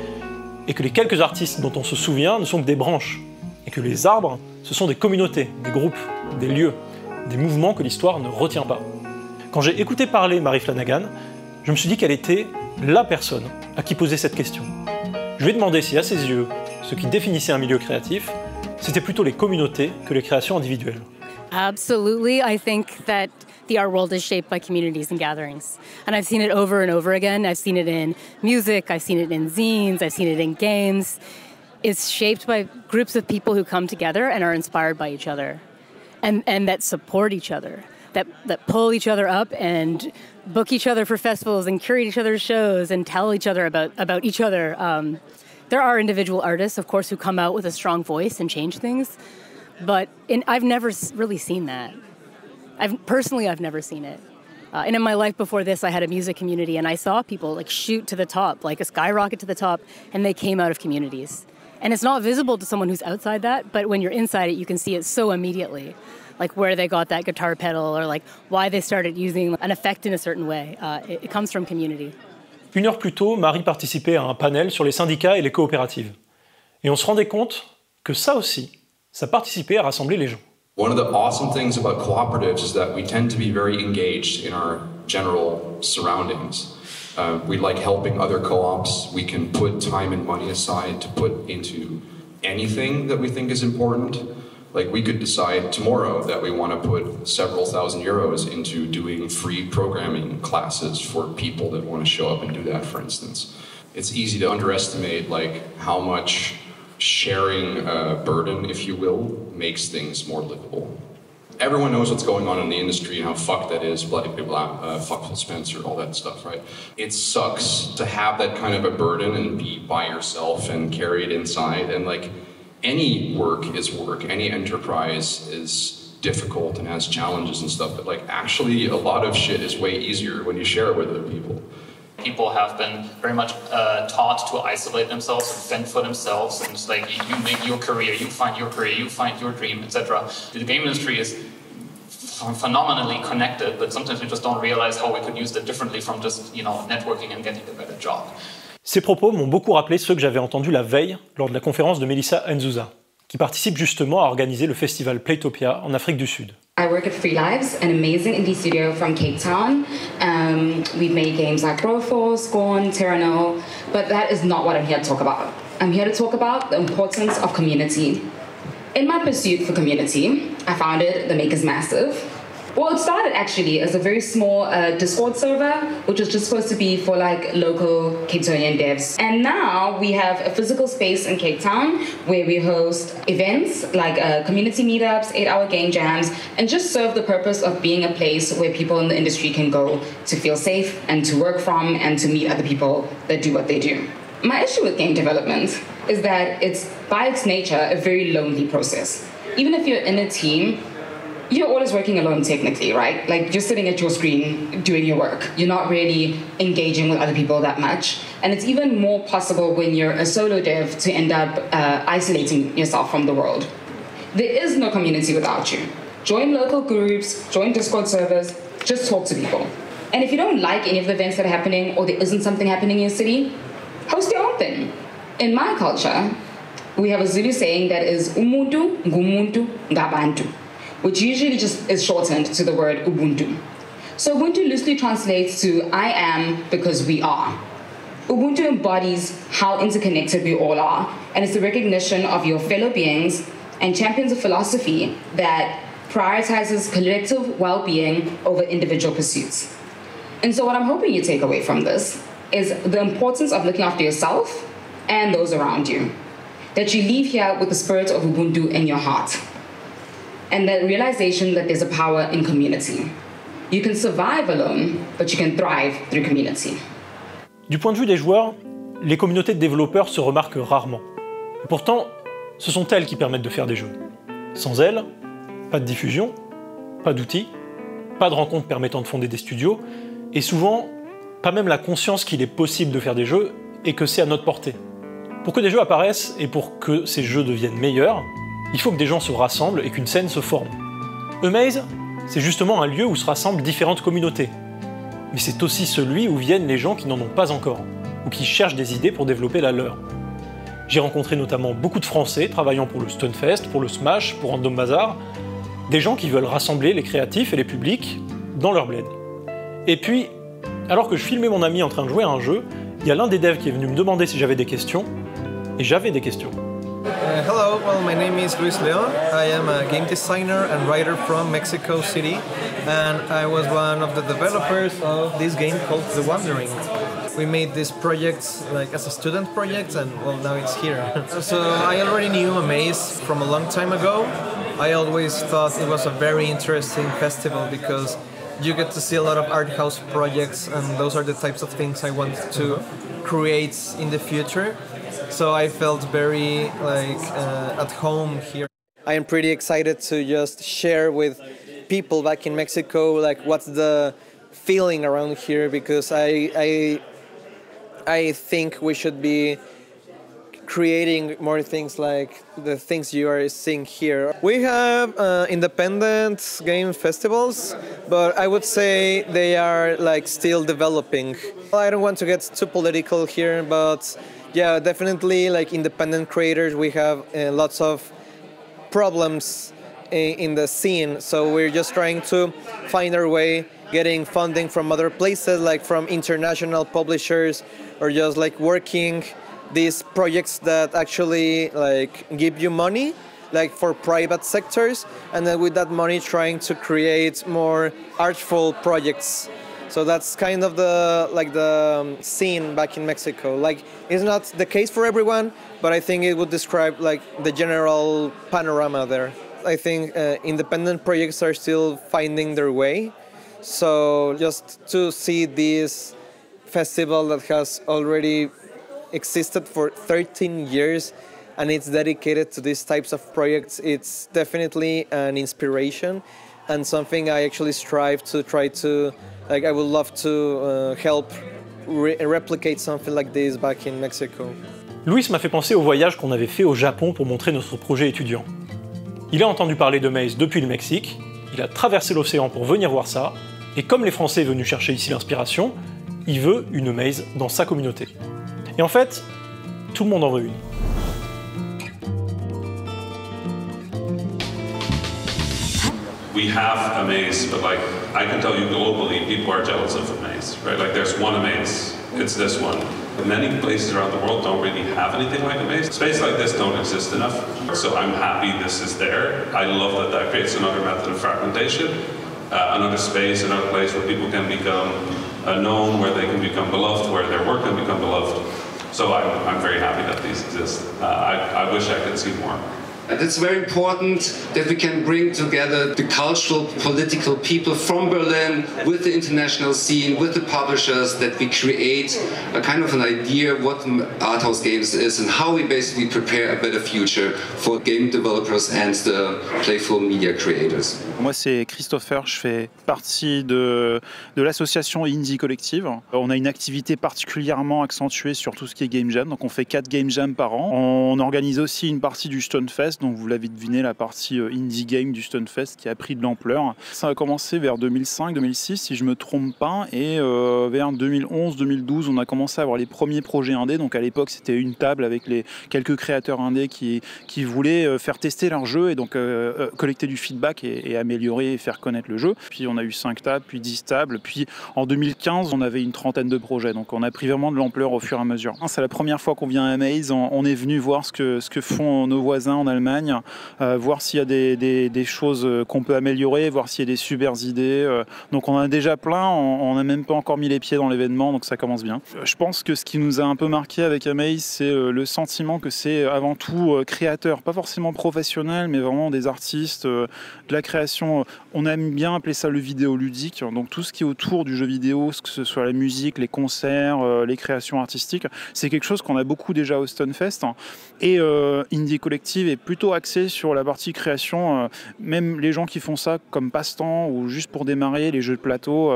et que les quelques artistes dont on se souvient ne sont que des branches, et que les arbres, ce sont des communautés, des groupes, des lieux, des mouvements que l'histoire ne retient pas. Quand j'ai écouté parler Marie Flanagan, je me suis dit qu'elle était la personne à qui poser cette question. Je lui ai demandé si, à ses yeux, ce qui définissait un milieu créatif, c'était plutôt les communautés que les créations individuelles. Absolutely, I think that the art world is shaped by communities and gatherings. And I've seen it over and over again. I've seen it in music, I've seen it in zines, I've seen it in games. It's shaped by groups of people who come together and are inspired by each other. And that support each other, that pull each other up and book each other for festivals and curate each other's shows and tell each other about each other. There are individual artists, of course, who come out with a strong voice and change things, but I've never really seen that. Personally, I've never seen it. And in my life before this, I had a music community, and I saw people like shoot to the top, like a skyrocket to the top, and they came out of communities. And it's not visible to someone who's outside that, but when you're inside it, you can see it so immediately. Like where they got that guitar pedal, or like why they started using an effect in a certain way. It comes from community. Une heure plus tôt, Marie participait à un panel sur les syndicats et les coopératives. Et on se rendait compte que ça aussi, ça participait à rassembler les gens. One of the awesome things about cooperatives is that we tend to be very engaged in our general surroundings. We like helping other co-ops. We can put time and money aside to put into anything that we think is important. Like, we could decide tomorrow that we want to put several thousand euros into doing free programming classes for people that want to show up and do that, for instance. It's easy to underestimate like how much sharing burden, if you will, makes things more livable. Everyone knows what's going on in the industry and how fucked that is, blah, blah, blah, fuck Phil Spencer, all that stuff, right? It sucks to have that kind of a burden and be by yourself and carry it inside. And like, any work is work, any enterprise is difficult and has challenges and stuff, but like, actually a lot of shit is way easier when you share it with other people. People have been very much taught to isolate themselves and fend for themselves, and it's like, you make your career, you find your dream, etc. The game industry is phenomenally connected, but sometimes we just don't realize how we could use that differently from just, you know, networking and getting a better job. Ces propos m'ont beaucoup rappelé ceux que j'avais entendus la veille lors de la conférence de Melissa Nzuza, qui participe justement à organiser le festival Playtopia en Afrique du Sud. I work at Free Lives, an amazing indie studio from Cape Town. We've made games like Broforce, Gwen Terrien, but that is not what I'm here to talk about. I'm here to talk about the importance of community. In my pursuit for community, I founded The Makers Massive. Well, it started actually as a very small Discord server, which was just supposed to be for like local Cape Townian devs. And now we have a physical space in Cape Town where we host events like community meetups, 8-hour game jams, and just serve the purpose of being a place where people in the industry can go to feel safe and to work from and to meet other people that do what they do. My issue with game development is that it's, by its nature, a very lonely process. Even if you're in a team, you're always working alone technically, right? Like, you're sitting at your screen doing your work. You're not really engaging with other people that much. And it's even more possible when you're a solo dev to end up isolating yourself from the world. There is no community without you. Join local groups, join Discord servers, just talk to people. And if you don't like any of the events that are happening, or there isn't something happening in your city, host your own thing. In my culture, we have a Zulu saying that is umuntu, ngumuntu, ngabantu, which usually just is shortened to the word Ubuntu. So Ubuntu loosely translates to I am because we are. Ubuntu embodies how interconnected we all are, and it's the recognition of your fellow beings and champions a philosophy that prioritizes collective well-being over individual pursuits. And so what I'm hoping you take away from this is the importance of looking after yourself and those around you. That you leave here with the spirit of Ubuntu in your heart. And the realization that there's a power in community. You can survive alone, but you can thrive through community. Du point de vue des joueurs, les communautés de développeurs se remarquent rarement. Et pourtant, ce sont elles qui permettent de faire des jeux. Sans elles, pas de diffusion, pas d'outils, pas de rencontres permettant de fonder des studios, et souvent, pas même la conscience qu'il est possible de faire des jeux et que c'est à notre portée. Pour que des jeux apparaissent et pour que ces jeux deviennent meilleurs, il faut que des gens se rassemblent et qu'une scène se forme. Amaze, c'est justement un lieu où se rassemblent différentes communautés. Mais c'est aussi celui où viennent les gens qui n'en ont pas encore, ou qui cherchent des idées pour développer la leur. J'ai rencontré notamment beaucoup de Français travaillant pour le Stunfest, pour le Smash, pour Random Bazaar, des gens qui veulent rassembler les créatifs et les publics dans leur bled. Et puis, alors que je filmais mon ami en train de jouer à un jeu, il y a l'un des devs qui est venu me demander si j'avais des questions, et j'avais des questions. Hello, well, my name is Luis Leon. I am a game designer and writer from Mexico City, and I was one of the developers of this game called The Wandering. We made this project like as a student project, and well, now it's here. So I already knew Amaze from a long time ago. I always thought it was a very interesting festival because you get to see a lot of art house projects, and those are the types of things I want to create in the future. So I felt very at home here. I am pretty excited to just share with people back in Mexico like what's the feeling around here, because I think we should be creating more things like the things you are seeing here. We have independent game festivals, but I would say they are like still developing. I don't want to get too political here, but yeah, definitely like independent creators, we have lots of problems in the scene, so we're just trying to find our way, getting funding from other places, like from international publishers, or just like working these projects that actually like give you money, like for private sectors, and then with that money trying to create more artful projects. So that's kind of the scene back in Mexico. Like, it's not the case for everyone, but I think it would describe like the general panorama there. I think independent projects are still finding their way. So just to see this festival that has already existed for 13 years and it's dedicated to these types of projects, it's definitely an inspiration and something I actually strive to try to, like, I would love to help replicate something like this back in Mexico. Luis m'a fait penser au voyage qu'on avait fait au Japon pour montrer notre projet étudiant. Il a entendu parler de Maze depuis le Mexique, il a traversé l'océan pour venir voir ça, et comme les Français venaient chercher ici l'inspiration, il veut une Maze dans sa communauté. Et en fait, tout le monde en veut une. We have a maze, but like I can tell you globally, people are jealous of a maze, right? Like there's one maze, it's this one. Many places around the world don't really have anything like a maze. Space like this don't exist enough, so I'm happy this is there. I love that that creates another method of fragmentation, another space, another place where people can become known, where they can become beloved, where their work can become beloved. So I'm very happy that these exist. I wish I could see more. It's very important that we can bring together the cultural, political people from Berlin with the international scene, with the publishers, that we create a kind of an idea of what art house games is and how we basically prepare a better future for game developers and the playful media creators. Moi c'est Christopher, je fais partie de l'association Indie Collective. On a une activité particulièrement accentuée sur tout ce qui est Game Jam, donc on fait 4 Game Jam par an. On organise aussi une partie du Stonefest, donc vous l'avez deviné, la partie Indie Game du Stonefest qui a pris de l'ampleur. Ça a commencé vers 2005-2006 si je me trompe pas, et vers 2011-2012 on a commencé à avoir les premiers projets indés. Donc à l'époque c'était une table avec quelques créateurs indés qui voulaient faire tester leur jeu et donc collecter du feedback et améliorer et faire connaître le jeu. Puis on a eu 5 tables, puis 10 tables, puis en 2015 on avait une trentaine de projets, donc on a pris vraiment de l'ampleur au fur et à mesure. C'est la première fois qu'on vient à Maze, on est venu voir ce que font nos voisins en Allemagne, voir s'il y a des choses qu'on peut améliorer, voir s'il y a des super idées. Donc on en a déjà plein, on n'a même pas encore mis les pieds dans l'événement, donc ça commence bien. Je pense que ce qui nous a un peu marqué avec Amaze, c'est le sentiment que c'est avant tout créateur, pas forcément professionnel, mais vraiment des artistes, de la création. On aime bien appeler ça le vidéo ludique, donc tout ce qui est autour du jeu vidéo, que ce soit la musique, les concerts, les créations artistiques, c'est quelque chose qu'on a beaucoup déjà au Stonefest. Et Indie Collective est plutôt axé sur la partie création, même les gens qui font ça comme passe-temps ou juste pour démarrer, les jeux de plateau,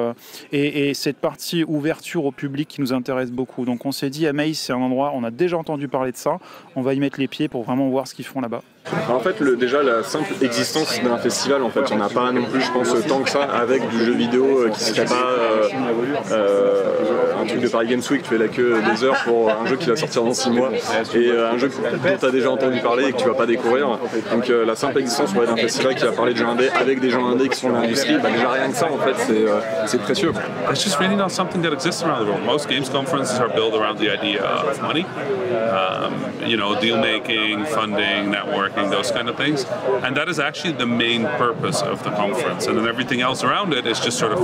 et cette partie ouverture au public qui nous intéresse beaucoup. Donc on s'est dit, Amaze c'est un endroit, on a déjà entendu parler de ça, on va y mettre les pieds pour vraiment voir ce qu'ils font là-bas. En fait, déjà la simple existence d'un festival, en fait, on n'a pas non plus, je pense, tant que ça avec du jeu vidéo qui serait pas un truc de Paris Games Week, tu fais la queue des heures pour un jeu qui va sortir dans 6 mois et un jeu dont tu as déjà entendu parler et que tu vas pas découvrir. Donc la simple existence d'un festival qui va parler de jeux indés avec des gens indés qui sont dans l'industrie, déjà rien que ça, en fait, c'est précieux. It's just really not something that exists around the world. Most games conferences are built around the idea of money, you know, deal making, funding, networking, those kind of things, and that is actually the main purpose of the conference, and then everything else around it is just sort of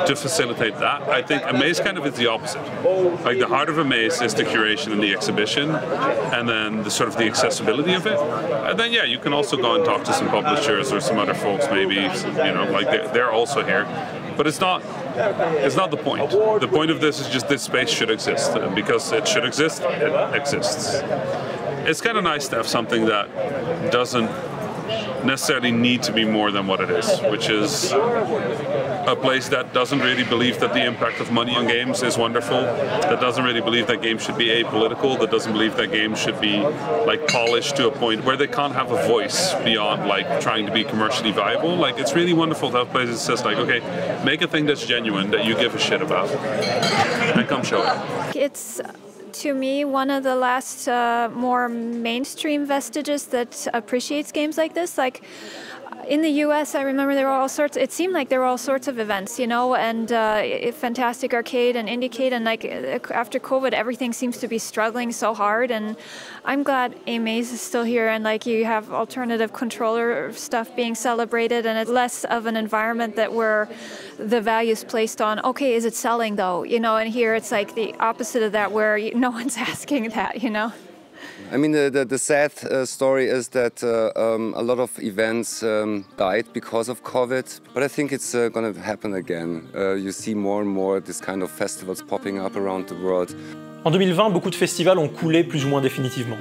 to facilitate that. I think Amaze kind of is the opposite. Like the heart of Amaze is the curation and the exhibition, and then the sort of the accessibility of it, and then yeah, you can also go and talk to some publishers or some other folks maybe, you know, like they're also here, but it's not the point. The point of this is just this space should exist, and because it should exist, it exists. It's kind of nice to have something that doesn't necessarily need to be more than what it is, which is a place that doesn't really believe that the impact of money on games is wonderful, that doesn't really believe that games should be apolitical, that doesn't believe that games should be like polished to a point where they can't have a voice beyond like trying to be commercially viable. Like it's really wonderful to have places that says like, okay, make a thing that's genuine, that you give a shit about, and come show it. It's to me one of the last more mainstream vestiges that appreciates games like this. Like in the US, I remember there were all sorts, it seemed like there were all sorts of events, you know, and Fantastic Arcade and Indiecade, and like after COVID, everything seems to be struggling so hard, and I'm glad Amaze is still here, and like you have alternative controller stuff being celebrated, and it's less of an environment that where the value is placed on, okay, is it selling though, you know, and here it's like the opposite of that, where no one's asking that, you know. I mean, the sad story is that a lot of events died because of COVID, but I think it's going to happen again. You see more and more this kind of festivals popping up around the world. En 2020, beaucoup de festivals ont coulé plus ou moins définitivement.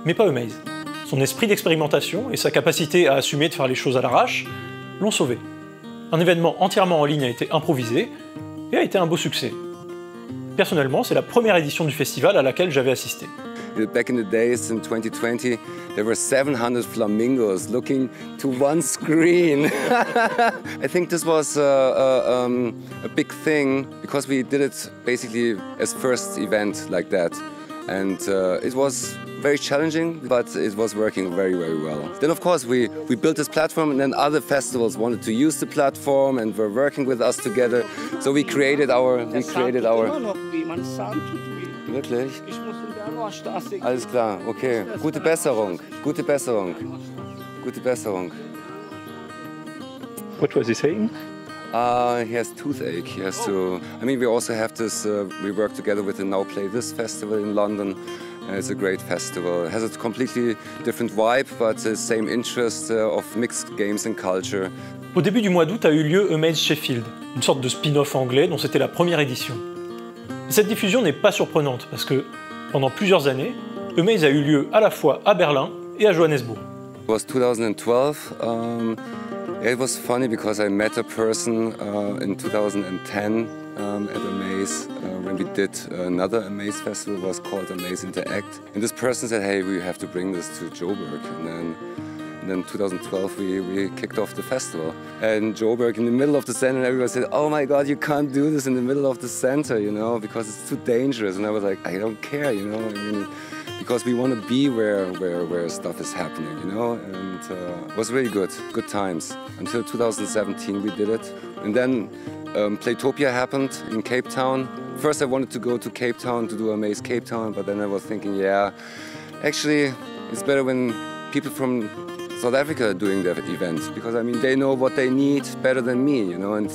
Mais pas Amaze. Son esprit d'expérimentation et sa capacité à assumer de faire les choses à l'arrache l'ont sauvé. Un événement entièrement en ligne a été improvisé et a été un beau succès. Personnellement, c'est la première édition du festival à laquelle j'avais assisté. Back in the days, in 2020, there were 700 flamingos looking to one screen. I think this was a big thing because we did it basically as first event like that. And it was very challenging, but it was working very, very well. Then of course we built this platform, and then other festivals wanted to use the platform and were working with us together. So we created our... Wirklich? Alles klar, okay. Gute Besserung, gute Besserung, gute Besserung. What was he saying? He has toothache. He has to. I mean, we also have this. We work together with the Now Play This festival in London. It's a great festival. It has a completely different vibe, but the same interest of mixed games and culture. Au début du mois d'août a eu lieu Amaze Sheffield, une sorte de spin-off anglais dont c'était la première édition. Et cette diffusion n'est pas surprenante parce que pendant plusieurs années, Amaze a eu lieu à la fois à Berlin et à Johannesburg. It was 2012. It was funny because I met a person in 2010 at Amaze when we did another Amaze festival. It was called Amaze Interact. And this person said, hey, we have to bring this to Joburg. And then 2012 we kicked off the festival. And Joburg in the middle of the center, and everyone said, oh my God, you can't do this in the middle of the center, you know, because it's too dangerous. And I was like, I don't care, you know, I mean, because we want to be where stuff is happening, you know, and it was really good times. Until 2017 we did it. And then Playtopia happened in Cape Town. First I wanted to go to Cape Town to do Amaze Cape Town, but then I was thinking, yeah, actually it's better when people from South Africa are doing their events, because I mean they know what they need better than me, you know, and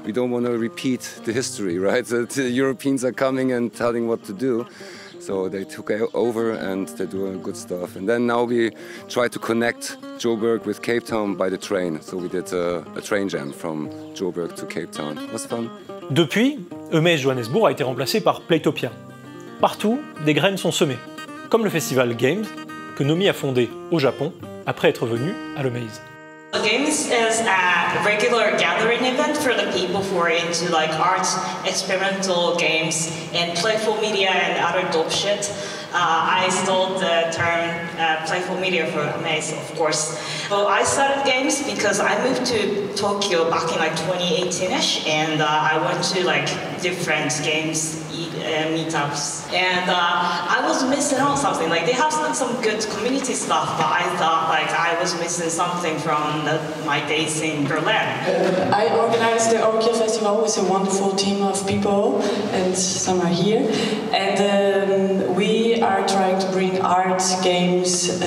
we don't want to repeat the history, right? The Europeans are coming and telling what to do. So they took over and they're doing good stuff. And then now we try to connect Joburg with Cape Town by the train. So we did a train jam from Joburg to Cape Town. It was fun. Depuis, Amaze Johannesburg a été remplacé par Playtopia. Partout, des graines sont semées, comme le festival Games que Nomi a fondé au Japon après être venu à l'Amaze. Games is a regular gathering event for the people who are into like art, experimental games, and playful media and other dope shit. I stole the term playful media for Amaze, of course. So I started games because I moved to Tokyo back in like 2018ish, and I went to like different games meetups, and I was missing out something. Like they have some good community stuff, but I thought like I was missing something from my days in Berlin. I organized the Orkia Festival with a wonderful team of people, and some are here, and we are trying to bring art, games,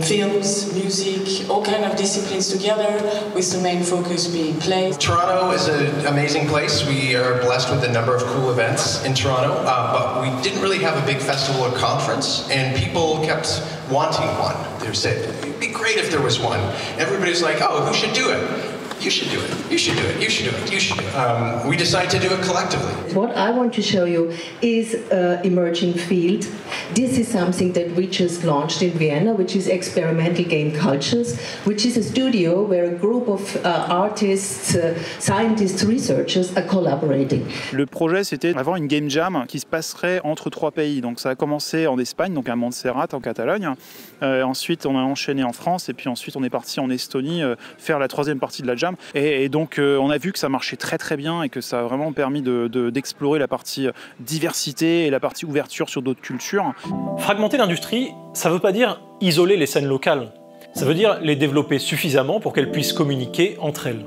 films, music, all kind of disciplines together, with the main focus being play. Toronto is an amazing place. We are blessed with a number of cool events in Toronto, but we didn't really have a big festival or conference, and people kept wanting one. They said, it'd be great if there was one. Everybody's like, oh, who should do it? You should do it, you should do it, you should do it, you should do it. We decided to do it collectively. What I want to show you is an emerging field. This is something that we just launched in Vienna, which is Experimental Game Cultures, which is a studio where a group of artists, scientists, researchers are collaborating. Le projet, c'était d'avoir une game jam qui se passerait entre trois pays. Donc ça a commencé en Espagne, donc à Montserrat, en Catalogne. Ensuite, on a enchaîné en France, et puis ensuite, on est parti en Estonie faire la troisième partie de la jam. Et donc, on a vu que ça marchait très très bien et que ça a vraiment permis d'explorer la partie diversité et la partie ouverture sur d'autres cultures. Fragmenter l'industrie, ça ne veut pas dire isoler les scènes locales. Ça veut dire les développer suffisamment pour qu'elles puissent communiquer entre elles.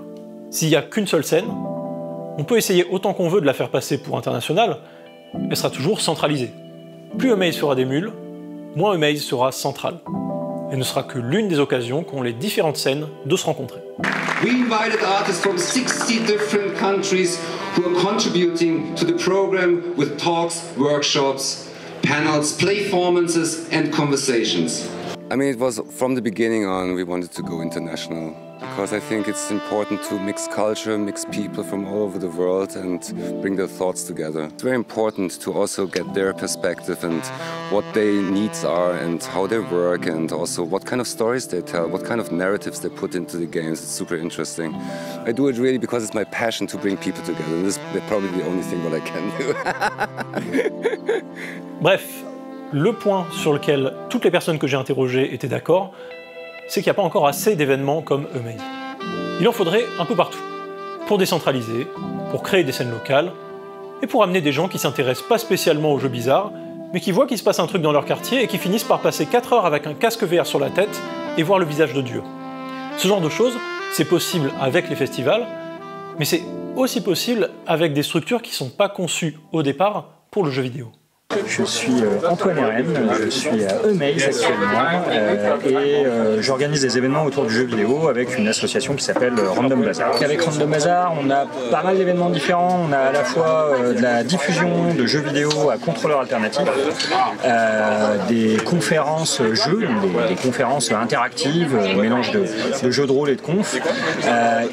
S'il n'y a qu'une seule scène, on peut essayer autant qu'on veut de la faire passer pour internationale, elle sera toujours centralisée. Plus Amaze fera des mules, moins Amaze sera centrale. Elle ne sera que l'une des occasions qu'ont les différentes scènes de se rencontrer. We invited artists from 60 different countries who are contributing to the program with talks, workshops, panels, performances and conversations. I mean, it was from the beginning on we wanted to go international because I think it's important to mix culture, mix people from all over the world and bring their thoughts together. It's very important to also get their perspective and what their needs are and how they work and also what kind of stories they tell, what kind of narratives they put into the games. It's super interesting. I do it really because it's my passion to bring people together. And this is probably the only thing that I can do. Bref, le point sur lequel toutes les personnes que j'ai interrogées étaient d'accord, c'est qu'il n'y a pas encore assez d'événements comme Amaze. Il en faudrait un peu partout, pour décentraliser, pour créer des scènes locales, et pour amener des gens qui s'intéressent pas spécialement aux jeux bizarres, mais qui voient qu'il se passe un truc dans leur quartier et qui finissent par passer 4 heures avec un casque VR sur la tête et voir le visage de Dieu. Ce genre de choses, c'est possible avec les festivals, mais c'est aussi possible avec des structures qui ne sont pas conçues au départ pour le jeu vidéo. Je suis Antoine Eren, je suis à Amaze actuellement et j'organise des événements autour du jeu vidéo avec une association qui s'appelle Random Bazaar. Avec Random Bazaar, on a pas mal d'événements différents. On a à la fois de la diffusion de jeux vidéo à contrôleurs alternatifs, des conférences jeux, des conférences interactives, mélange de jeux de rôle et de conf,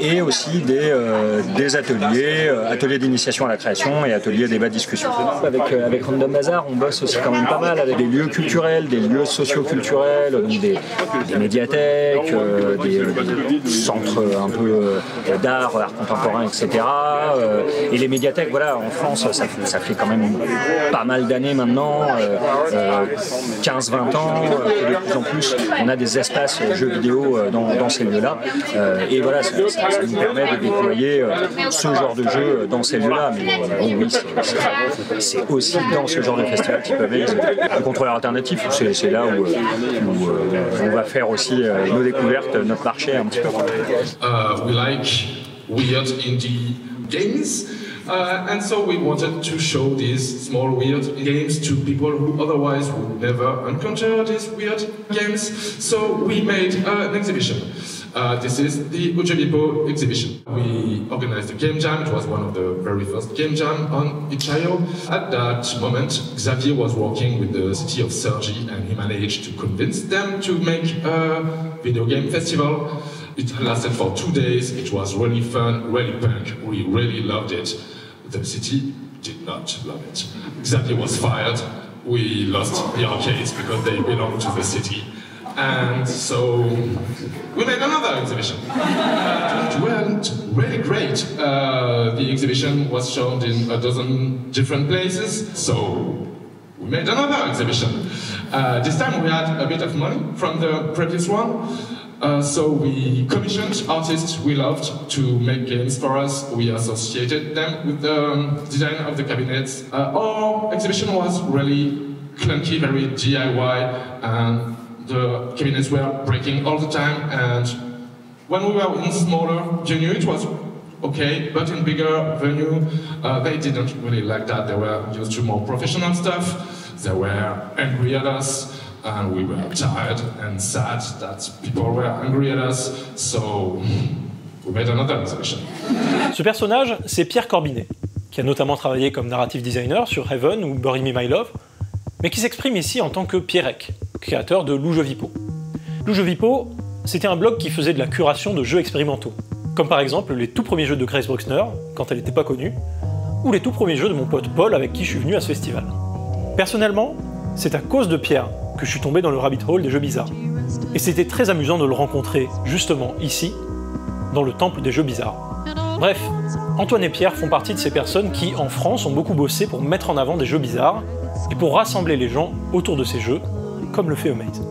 et aussi des ateliers d'initiation à la création et ateliers débat discussion. Avec Random Bazaar, on bosse aussi quand même pas mal avec des lieux culturels, des lieux socio-culturels, donc des médiathèques, des centres un peu d'art, art contemporain, etc. Et les médiathèques, voilà, en France, ça fait quand même pas mal d'années maintenant, 15-20 ans, et de plus en plus, on a des espaces jeux vidéo dans ces lieux-là. Et voilà, ça nous permet de déployer ce genre de jeu dans ces lieux-là. Mais oui, c'est aussi dans ce genre de festival qui peuvent être un contrôleur alternatif, c'est là où on va faire aussi nos découvertes, notre marché un petit peu. We like weird indie games. And so we wanted to show these small weird games to people who otherwise would never encounter these weird games. So we made an exhibition. This is the Ujevipo exhibition. We organized a game jam. It was one of the very first game jam on Itch.io. At that moment, Xavier was working with the city of Ceci and he managed to convince them to make a video game festival. It lasted for 2 days. It was really fun, really punk. We really loved it. The city did not love it. Xavier was fired. We lost the arcades because they belong to the city. And so we made another exhibition. It went really great. The exhibition was shown in a dozen different places. So we made another exhibition. This time we had a bit of money from the previous one. So we commissioned artists we loved to make games for us. We associated them with the design of the cabinets. Our exhibition was really clunky, very DIY, and the cabinets were breaking all the time. And when we were in smaller venue, it was okay, but in bigger venue, they didn't really like that. They were used to more professional stuff. They were angry at us. And we were tired and sad that people were angry at us, so we made another exhibition. Ce personnage, c'est Pierre Corbinet, qui a notamment travaillé comme narrative designer sur Heaven ou Bury Me My Love, mais qui s'exprime ici en tant que Pierrec, créateur de Loujevipo. Loujevipo, c'était un blog qui faisait de la curation de jeux expérimentaux, comme par exemple les tout premiers jeux de Grace Bruxner, quand elle n'était pas connue, ou les tout premiers jeux de mon pote Paul avec qui je suis venu à ce festival. Personnellement, c'est à cause de Pierre que je suis tombé dans le rabbit hole des jeux bizarres. Et c'était très amusant de le rencontrer, justement ici, dans le temple des jeux bizarres. Bref, Antoine et Pierre font partie de ces personnes qui, en France, ont beaucoup bossé pour mettre en avant des jeux bizarres et pour rassembler les gens autour de ces jeux, comme le fait Amaze.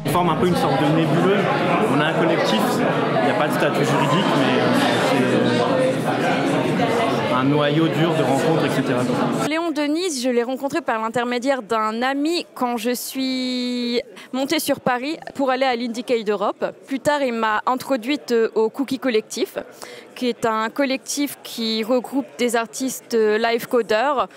On forme un peu une sorte de nébuleuse. On a un collectif, il n'y a pas de statut juridique, mais un noyau dur de rencontres, etc. Léon Denise, je l'ai rencontré par l'intermédiaire d'un ami quand je suis montée sur Paris pour aller à l'Indiecade Europe. Plus tard, il m'a introduite au Cookie Collectif, qui est un collectif qui regroupe des artistes live codeurs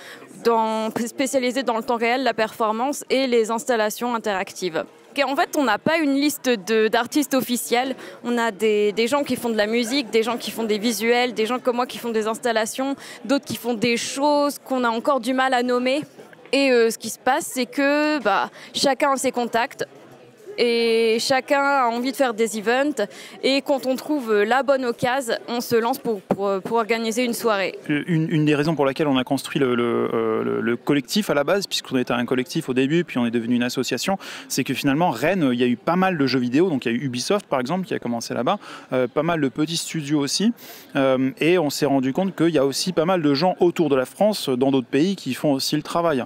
spécialisés dans le temps réel, la performance et les installations interactives. Et en fait, on n'a pas une liste d'artistes officiels. On a des gens qui font de la musique, des gens qui font des visuels, des gens comme moi qui font des installations, d'autres qui font des choses qu'on a encore du mal à nommer. Et ce qui se passe, c'est que chacun a ses contacts. Et chacun a envie de faire des events. Et quand on trouve la bonne occasion, on se lance pour organiser une soirée. Une des raisons pour laquelle on a construit le collectif à la base, puisqu'on était un collectif au début, puis on est devenu une association, c'est que finalement, Rennes, il y a eu pas mal de jeux vidéo. Donc il y a eu Ubisoft, par exemple, qui a commencé là-bas. Pas mal de petits studios aussi. Et on s'est rendu compte qu'il y a aussi pas mal de gens autour de la France, dans d'autres pays, qui font aussi le travail.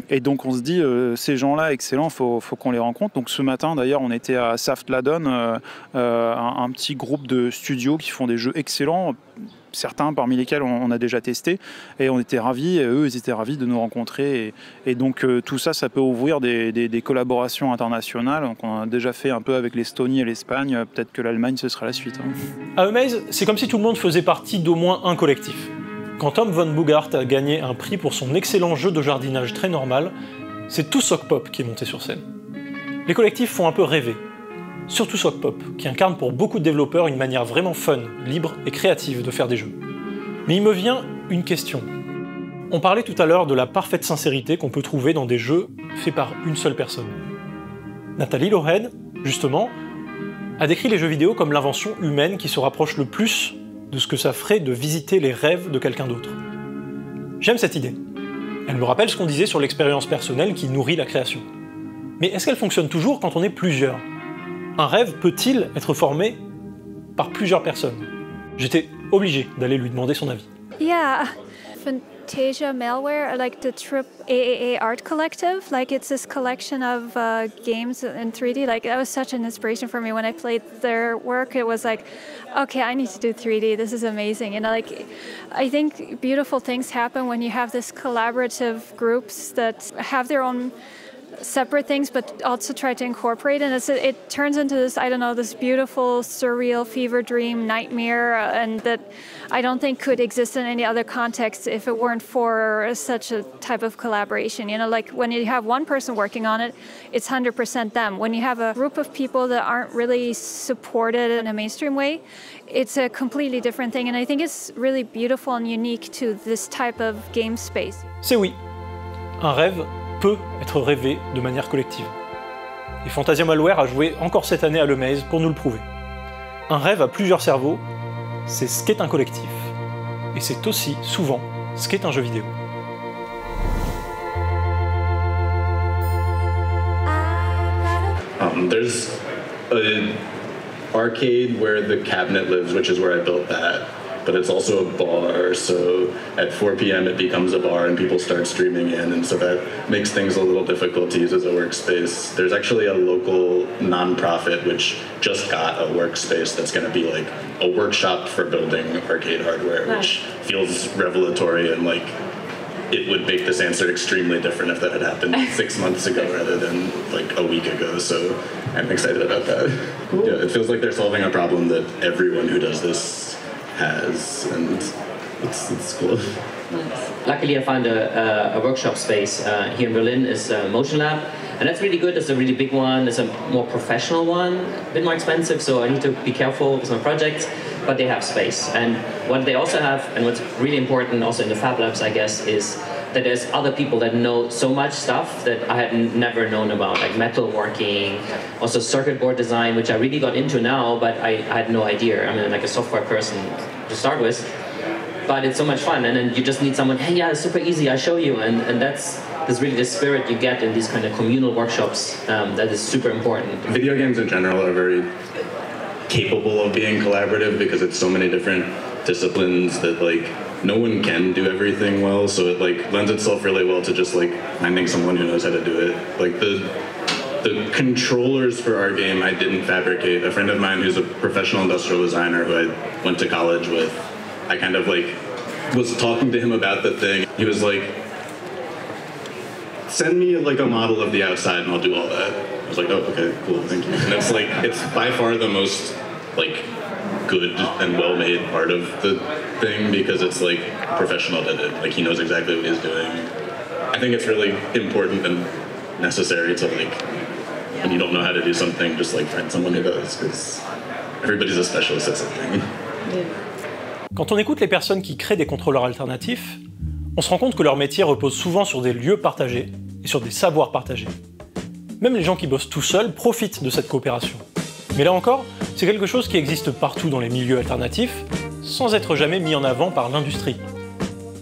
Et donc on se dit, ces gens-là, excellents, faut qu'on les rencontre. Donc ce matin, d'ailleurs, on était à Saft-la-Donne, un petit groupe de studios qui font des jeux excellents, certains parmi lesquels on a déjà testé, et on était ravis, et eux, ils étaient ravis de nous rencontrer. Et donc tout ça, ça peut ouvrir des collaborations internationales. Donc, on a déjà fait un peu avec l'Estonie et l'Espagne, peut-être que l'Allemagne, ce sera la suite. À Amaze, c'est comme si tout le monde faisait partie d'au moins un collectif. Quand Tom von Boogart a gagné un prix pour son excellent jeu de jardinage très normal, c'est tout Sock Pop qui est monté sur scène. Les collectifs font un peu rêver, surtout Sock Pop, qui incarne pour beaucoup de développeurs une manière vraiment fun, libre et créative de faire des jeux. Mais il me vient une question. On parlait tout à l'heure de la parfaite sincérité qu'on peut trouver dans des jeux faits par une seule personne. Nathalie Loren, justement, a décrit les jeux vidéo comme l'invention humaine qui se rapproche le plus de ce que ça ferait de visiter les rêves de quelqu'un d'autre. J'aime cette idée. Elle me rappelle ce qu'on disait sur l'expérience personnelle qui nourrit la création. Mais est-ce qu'elle fonctionne toujours quand on est plusieurs? Un rêve peut-il être formé par plusieurs personnes? J'étais obligé d'aller lui demander son avis. Yeah. Fantasia Malware, like the Trip AAA Art Collective, like it's this collection of games in 3D. Like that was such an inspiration for me when I played their work. It was like, okay, I need to do 3D. This is amazing. And like, I think beautiful things happen when you have this collaborative groups that have their own separate things, but also try to incorporate, and it turns into this, I don't know, this beautiful, surreal, fever dream, nightmare, and that I don't think could exist in any other context if it weren't for such a type of collaboration. You know, like when you have one person working on it, it's 100% them. When you have a group of people that aren't really supported in a mainstream way, it's a completely different thing, and I think it's really beautiful and unique to this type of game space. C'est oui. Un rêve peut être rêvé de manière collective. Et Fantasia Malware a joué encore cette année à l'Amaze pour nous le prouver. Un rêve à plusieurs cerveaux, c'est ce qu'est un collectif. Et c'est aussi souvent ce qu'est un jeu vidéo. There's an arcade where the cabinet lives, which is where I built that. But it's also a bar, so at 4 p.m. it becomes a bar and people start streaming in, and so that makes things a little difficult to use as a workspace. There's actually a local non-profit which just got a workspace that's going to be like a workshop for building arcade hardware, which feels revelatory, and like it would make this answer extremely different if that had happened 6 months ago rather than like a week ago, so I'm excited about that. Cool. Yeah, it feels like they're solving a problem that everyone who does this has, and it's cool. Nice. Luckily I found a workshop space here in Berlin. Is Motion Lab, and that's really good. It's a really big one. It's a more professional one, a bit more expensive, so I need to be careful with my projects, but they have space. And what they also have, and what's really important also in the Fab Labs, I guess, is that there's other people that know so much stuff that I had never known about, like metalworking, also circuit board design, which I really got into now, but I had no idea. I'm like a software person to start with, but it's so much fun, and then you just need someone, hey, yeah, it's super easy, I'll show you, and that's really the spirit you get in these kind of communal workshops that is super important. Video games in general are very capable of being collaborative because it's so many different disciplines that like no one can do everything well, so it like lends itself really well to just like finding someone who knows how to do it. Like the controllers for our game I didn't fabricate. A friend of mine who's a professional industrial designer who I went to college with, I kind of like was talking to him about the thing. He was like, send me like a model of the outside and I'll do all that. I was like, oh, okay, cool, thank you. And it's like, it's by far the most like good and well-made part of the thing because it's like professional did it. Like he knows exactly what he's doing. I think it's really important and necessary to like, when you don't know how to do something, just like find someone who does, because everybody's a specialist at something. Quand on écoute les personnes qui créent des contrôleurs alternatifs, on se rend compte que leur métier repose souvent sur des lieux partagés et sur des savoirs partagés. Même les gens qui bossent tout seuls profitent de cette coopération. Mais là encore, c'est quelque chose qui existe partout dans les milieux alternatifs, sans être jamais mis en avant par l'industrie.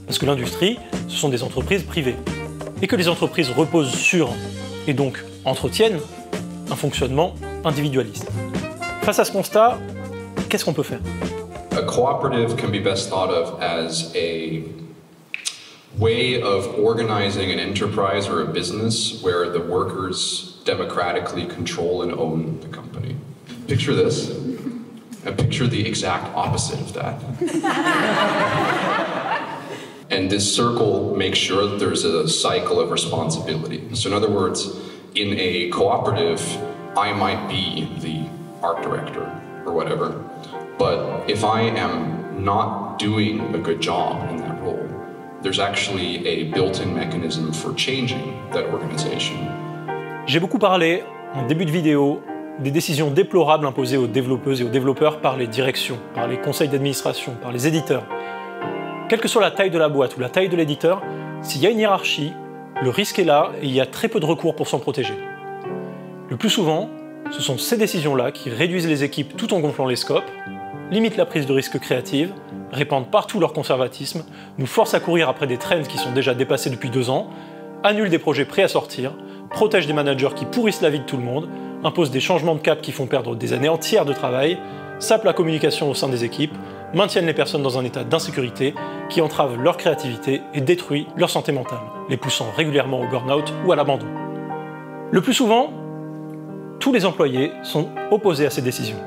Parce que l'industrie, ce sont des entreprises privées. Et que les entreprises reposent sur, et donc entretiennent, un fonctionnement individualiste. Face à ce constat, qu'est-ce qu'on peut faire? A cooperative can be best thought of as a way of organizing an enterprise or a business where the workers democratically control and own the company. Picture this, and picture the exact opposite of that. And this circle makes sure that there's a cycle of responsibility. So in other words, in a cooperative, I might be the art director or whatever, but if I am not doing a good job in that role, there's actually a built-in mechanism for changing that organization. J'ai beaucoup parlé, en début de vidéo, des décisions déplorables imposées aux développeuses et aux développeurs par les directions, par les conseils d'administration, par les éditeurs. Quelle que soit la taille de la boîte ou la taille de l'éditeur, s'il y a une hiérarchie, le risque est là et il y a très peu de recours pour s'en protéger. Le plus souvent, ce sont ces décisions-là qui réduisent les équipes tout en gonflant les scopes, limitent la prise de risque créative, répandent partout leur conservatisme, nous forcent à courir après des trends qui sont déjà dépassés depuis 2 ans, annulent des projets prêts à sortir, protègent des managers qui pourrissent la vie de tout le monde, imposent des changements de cap qui font perdre des années entières de travail, sapent la communication au sein des équipes, maintiennent les personnes dans un état d'insécurité qui entrave leur créativité et détruit leur santé mentale, les poussant régulièrement au burn-out ou à l'abandon. Le plus souvent, tous les employés sont opposés à ces décisions.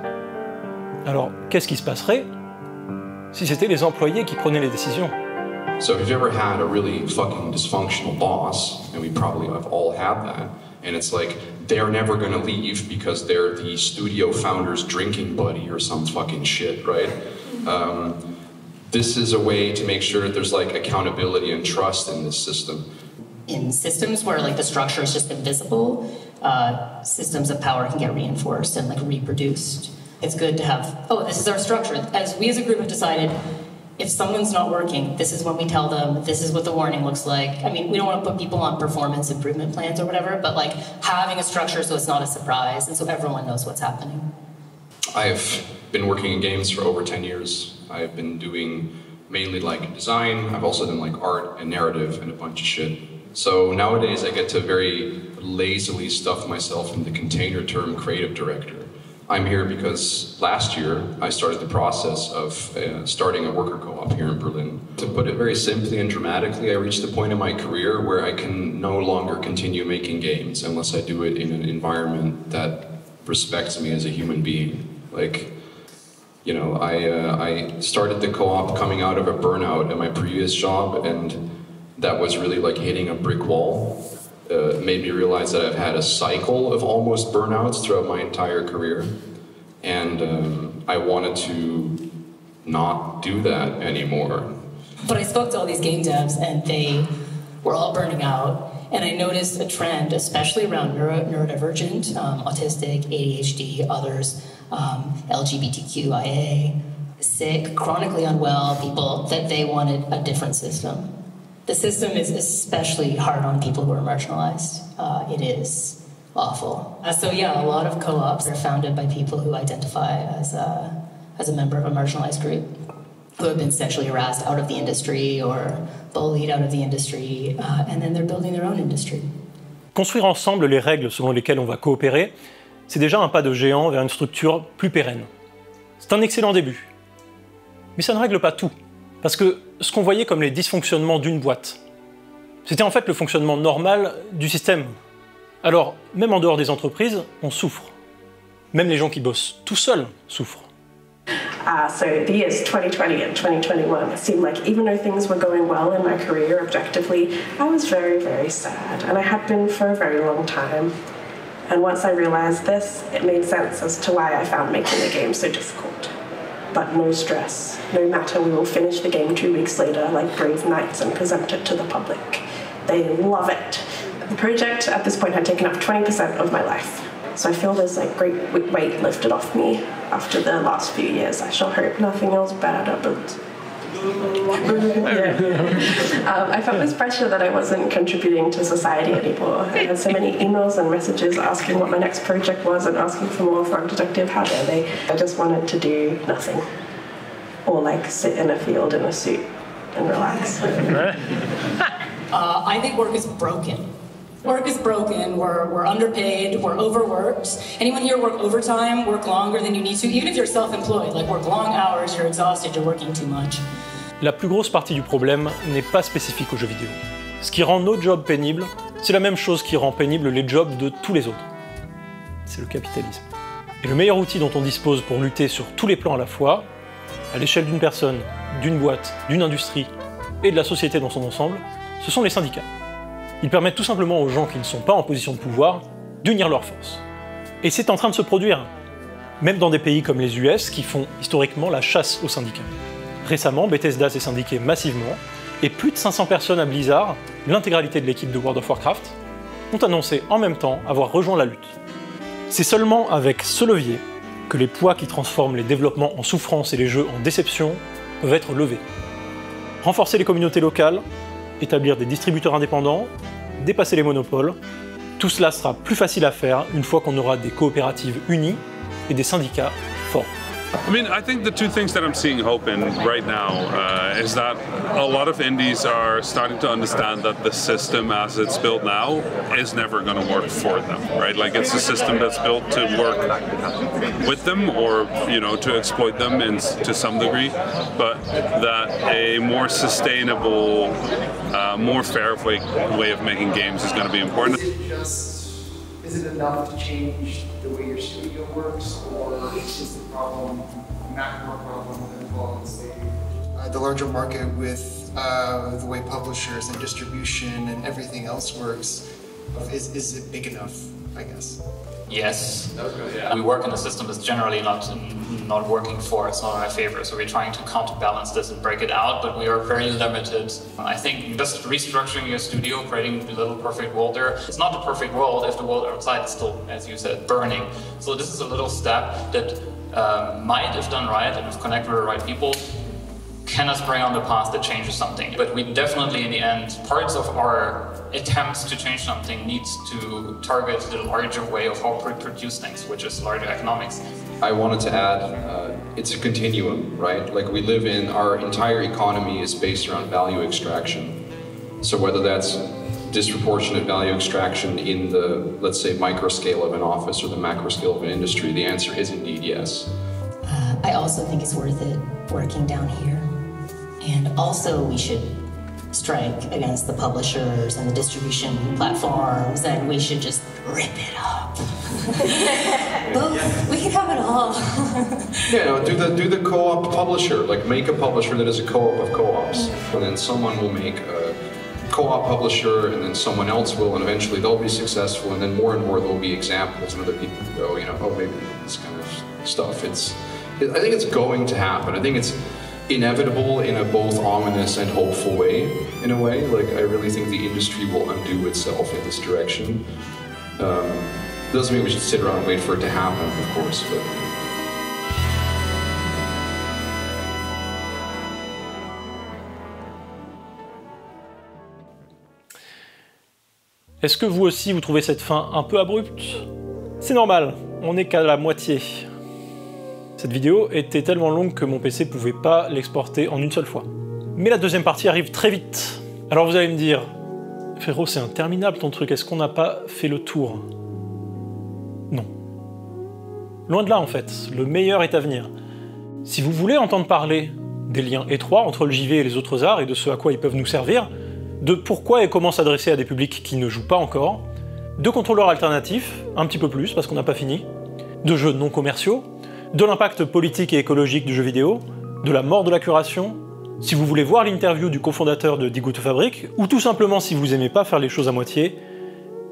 Alors, qu'est-ce qui se passerait si c'était les employés qui prenaient les décisions? So if you've ever had a really fucking dysfunctional boss, and we probably have all had that, and it's like, they're never gonna leave because they're the studio founder's drinking buddy or some fucking shit, right? This is a way to make sure that there's like accountability and trust in this system. In systems where like the structure is just invisible, systems of power can get reinforced and like reproduced. It's good to have, oh, this is our structure. As we as a group have decided, if someone's not working, this is when we tell them, this is what the warning looks like. I mean, we don't want to put people on performance improvement plans or whatever, but like having a structure so it's not a surprise and so everyone knows what's happening. I've been working in games for over 10 years. I've been doing mainly like design. I've also done like art and narrative and a bunch of shit. So nowadays I get to very lazily stuff myself in the container term creative director. I'm here because last year I started the process of starting a worker co-op here in Berlin. To put it very simply and dramatically, I reached the point in my career where I can no longer continue making games unless I do it in an environment that respects me as a human being. Like, you know, I started the co-op coming out of a burnout at my previous job, and that was really like hitting a brick wall. It made me realize that I've had a cycle of almost burnouts throughout my entire career, and I wanted to not do that anymore. But I spoke to all these game devs and they were all burning out, and I noticed a trend, especially around neurodivergent, autistic, ADHD, others, LGBTQIA, sick, chronically unwell people, that they wanted a different system. The system is especially hard on people who are marginalized. It is awful. So yeah, a lot of co-ops are founded by people who identify as a member of a marginalized group, who have been sexually harassed out of the industry or bullied out of the industry, and then they're building their own industry. Construire ensemble les règles selon lesquelles on va coopérer, c'est déjà un pas de géant vers une structure plus pérenne. C'est un excellent début. Mais ça ne règle pas tout. Parce que ce qu'on voyait comme les dysfonctionnements d'une boîte, c'était en fait le fonctionnement normal du système. Alors, même en dehors des entreprises, on souffre. Même les gens qui bossent tout seuls souffrent. So the years 2020 and 2021 seemed like even though things were going well in my career objectively, I was very, very sad, and I had been for a very long time. And once I realized this, it made sense as to why I found making the game so difficult. But no stress. No matter, we will finish the game 2 weeks later like brave knights and present it to the public. They love it. The project at this point had taken up 20% of my life. So I feel this like great weight lifted off me after the last few years. I shall hope nothing else bad happens. I felt this pressure that I wasn't contributing to society anymore. I had so many emails and messages asking what my next project was and asking for more from Detective How Dare They. I just wanted to do nothing. Or like sit in a field in a suit and relax. I think work is broken. Work is broken, we're underpaid, we're overworked. Anyone here work overtime, work longer than you need to? Even if you're self-employed, like work long hours, you're exhausted, you're working too much. La plus grosse partie du problème n'est pas spécifique aux jeux vidéo. Ce qui rend nos jobs pénibles, c'est la même chose qui rend pénibles les jobs de tous les autres. C'est le capitalisme. Et le meilleur outil dont on dispose pour lutter sur tous les plans à la fois, à l'échelle d'une personne, d'une boîte, d'une industrie et de la société dans son ensemble, ce sont les syndicats. Ils permettent tout simplement aux gens qui ne sont pas en position de pouvoir d'unir leurs forces. Et c'est en train de se produire, même dans des pays comme les US qui font historiquement la chasse aux syndicats. Récemment, Bethesda s'est syndiqué massivement, et plus de 500 personnes à Blizzard, l'intégralité de l'équipe de World of Warcraft, ont annoncé en même temps avoir rejoint la lutte. C'est seulement avec ce levier que les poids qui transforment les développements en souffrance et les jeux en déception peuvent être levés. Renforcer les communautés locales, établir des distributeurs indépendants, dépasser les monopoles, tout cela sera plus facile à faire une fois qu'on aura des coopératives unies et des syndicats forts. I mean, I think the two things that I'm seeing hope in right now is that a lot of indies are starting to understand that the system as it's built now is never going to work for them, right? Like it's a system that's built to work with them or, you know, to exploit them to some degree, but that a more sustainable, more fair way of making games is going to be important. Is it enough to change the way your studio works, or is the problem a macro problem that involves the larger market with the way publishers and distribution and everything else works? Is it big enough, I guess? Yes. Yeah. We work in a system that's generally not working for us, not in our favor. So we're trying to counterbalance this and break it out, but we are very limited. I think just restructuring your studio, creating a little perfect world there. It's not the perfect world if the world outside is still, as you said, burning. So this is a little step that might, if done right and if connected with the right people, can us bring on the path that changes something. But we definitely, in the end, parts of our attempts to change something needs to target the larger way of how we produce things, which is larger economics. I wanted to add, it's a continuum, right? Like we live in, our entire economy is based around value extraction. So whether that's disproportionate value extraction in the, let's say, micro scale of an office or the macro scale of an industry, the answer is indeed yes. I also think it's worth it working down here. And also we should strike against the publishers and the distribution platforms, and we should just rip it up. Both, we can have it all. Yeah, no, do the co-op publisher, like make a publisher that is a co-op of co-ops, and then someone will make a co-op publisher, and then someone else will, and eventually they'll be successful, and then more and more there'll be examples, and other people go, you know, oh, maybe this kind of stuff. I think it's going to happen. I think it's inevitable in a both ominous and hopeful way, in a way. Like, I really think the industry will undo itself in this direction. Doesn't mean we should sit around and wait for it to happen, of course, but... Est-ce que vous aussi vous trouvez cette fin un peu abrupte? C'est normal, on n'est qu'à la moitié. Cette vidéo était tellement longue que mon PC pouvait pas l'exporter en une seule fois. Mais la deuxième partie arrive très vite. Alors vous allez me dire, frérot, c'est interminable ton truc, est-ce qu'on n'a pas fait le tour? Non. Loin de là en fait, le meilleur est à venir. Si vous voulez entendre parler des liens étroits entre le JV et les autres arts et de ce à quoi ils peuvent nous servir, de pourquoi et comment s'adresser à des publics qui ne jouent pas encore, de contrôleurs alternatifs, un petit peu plus parce qu'on n'a pas fini, de jeux non commerciaux, de l'impact politique et écologique du jeu vidéo, de la mort de la curation, si vous voulez voir l'interview du cofondateur de Die Gute Fabrik, ou tout simplement si vous aimez pas faire les choses à moitié,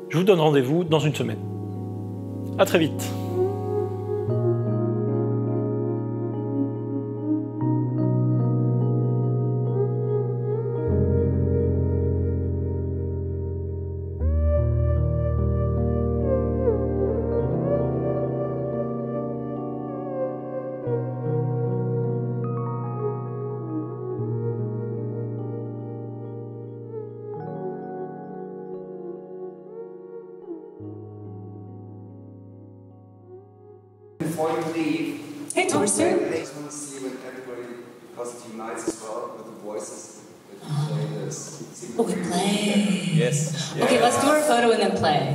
je vous donne rendez-vous dans une semaine. À très vite. Before you leave, hey Thorsten. I just want to see when everybody unites as well with the voices. If you play this. Oh, we play. Yes. Okay, let's do our photo and then play.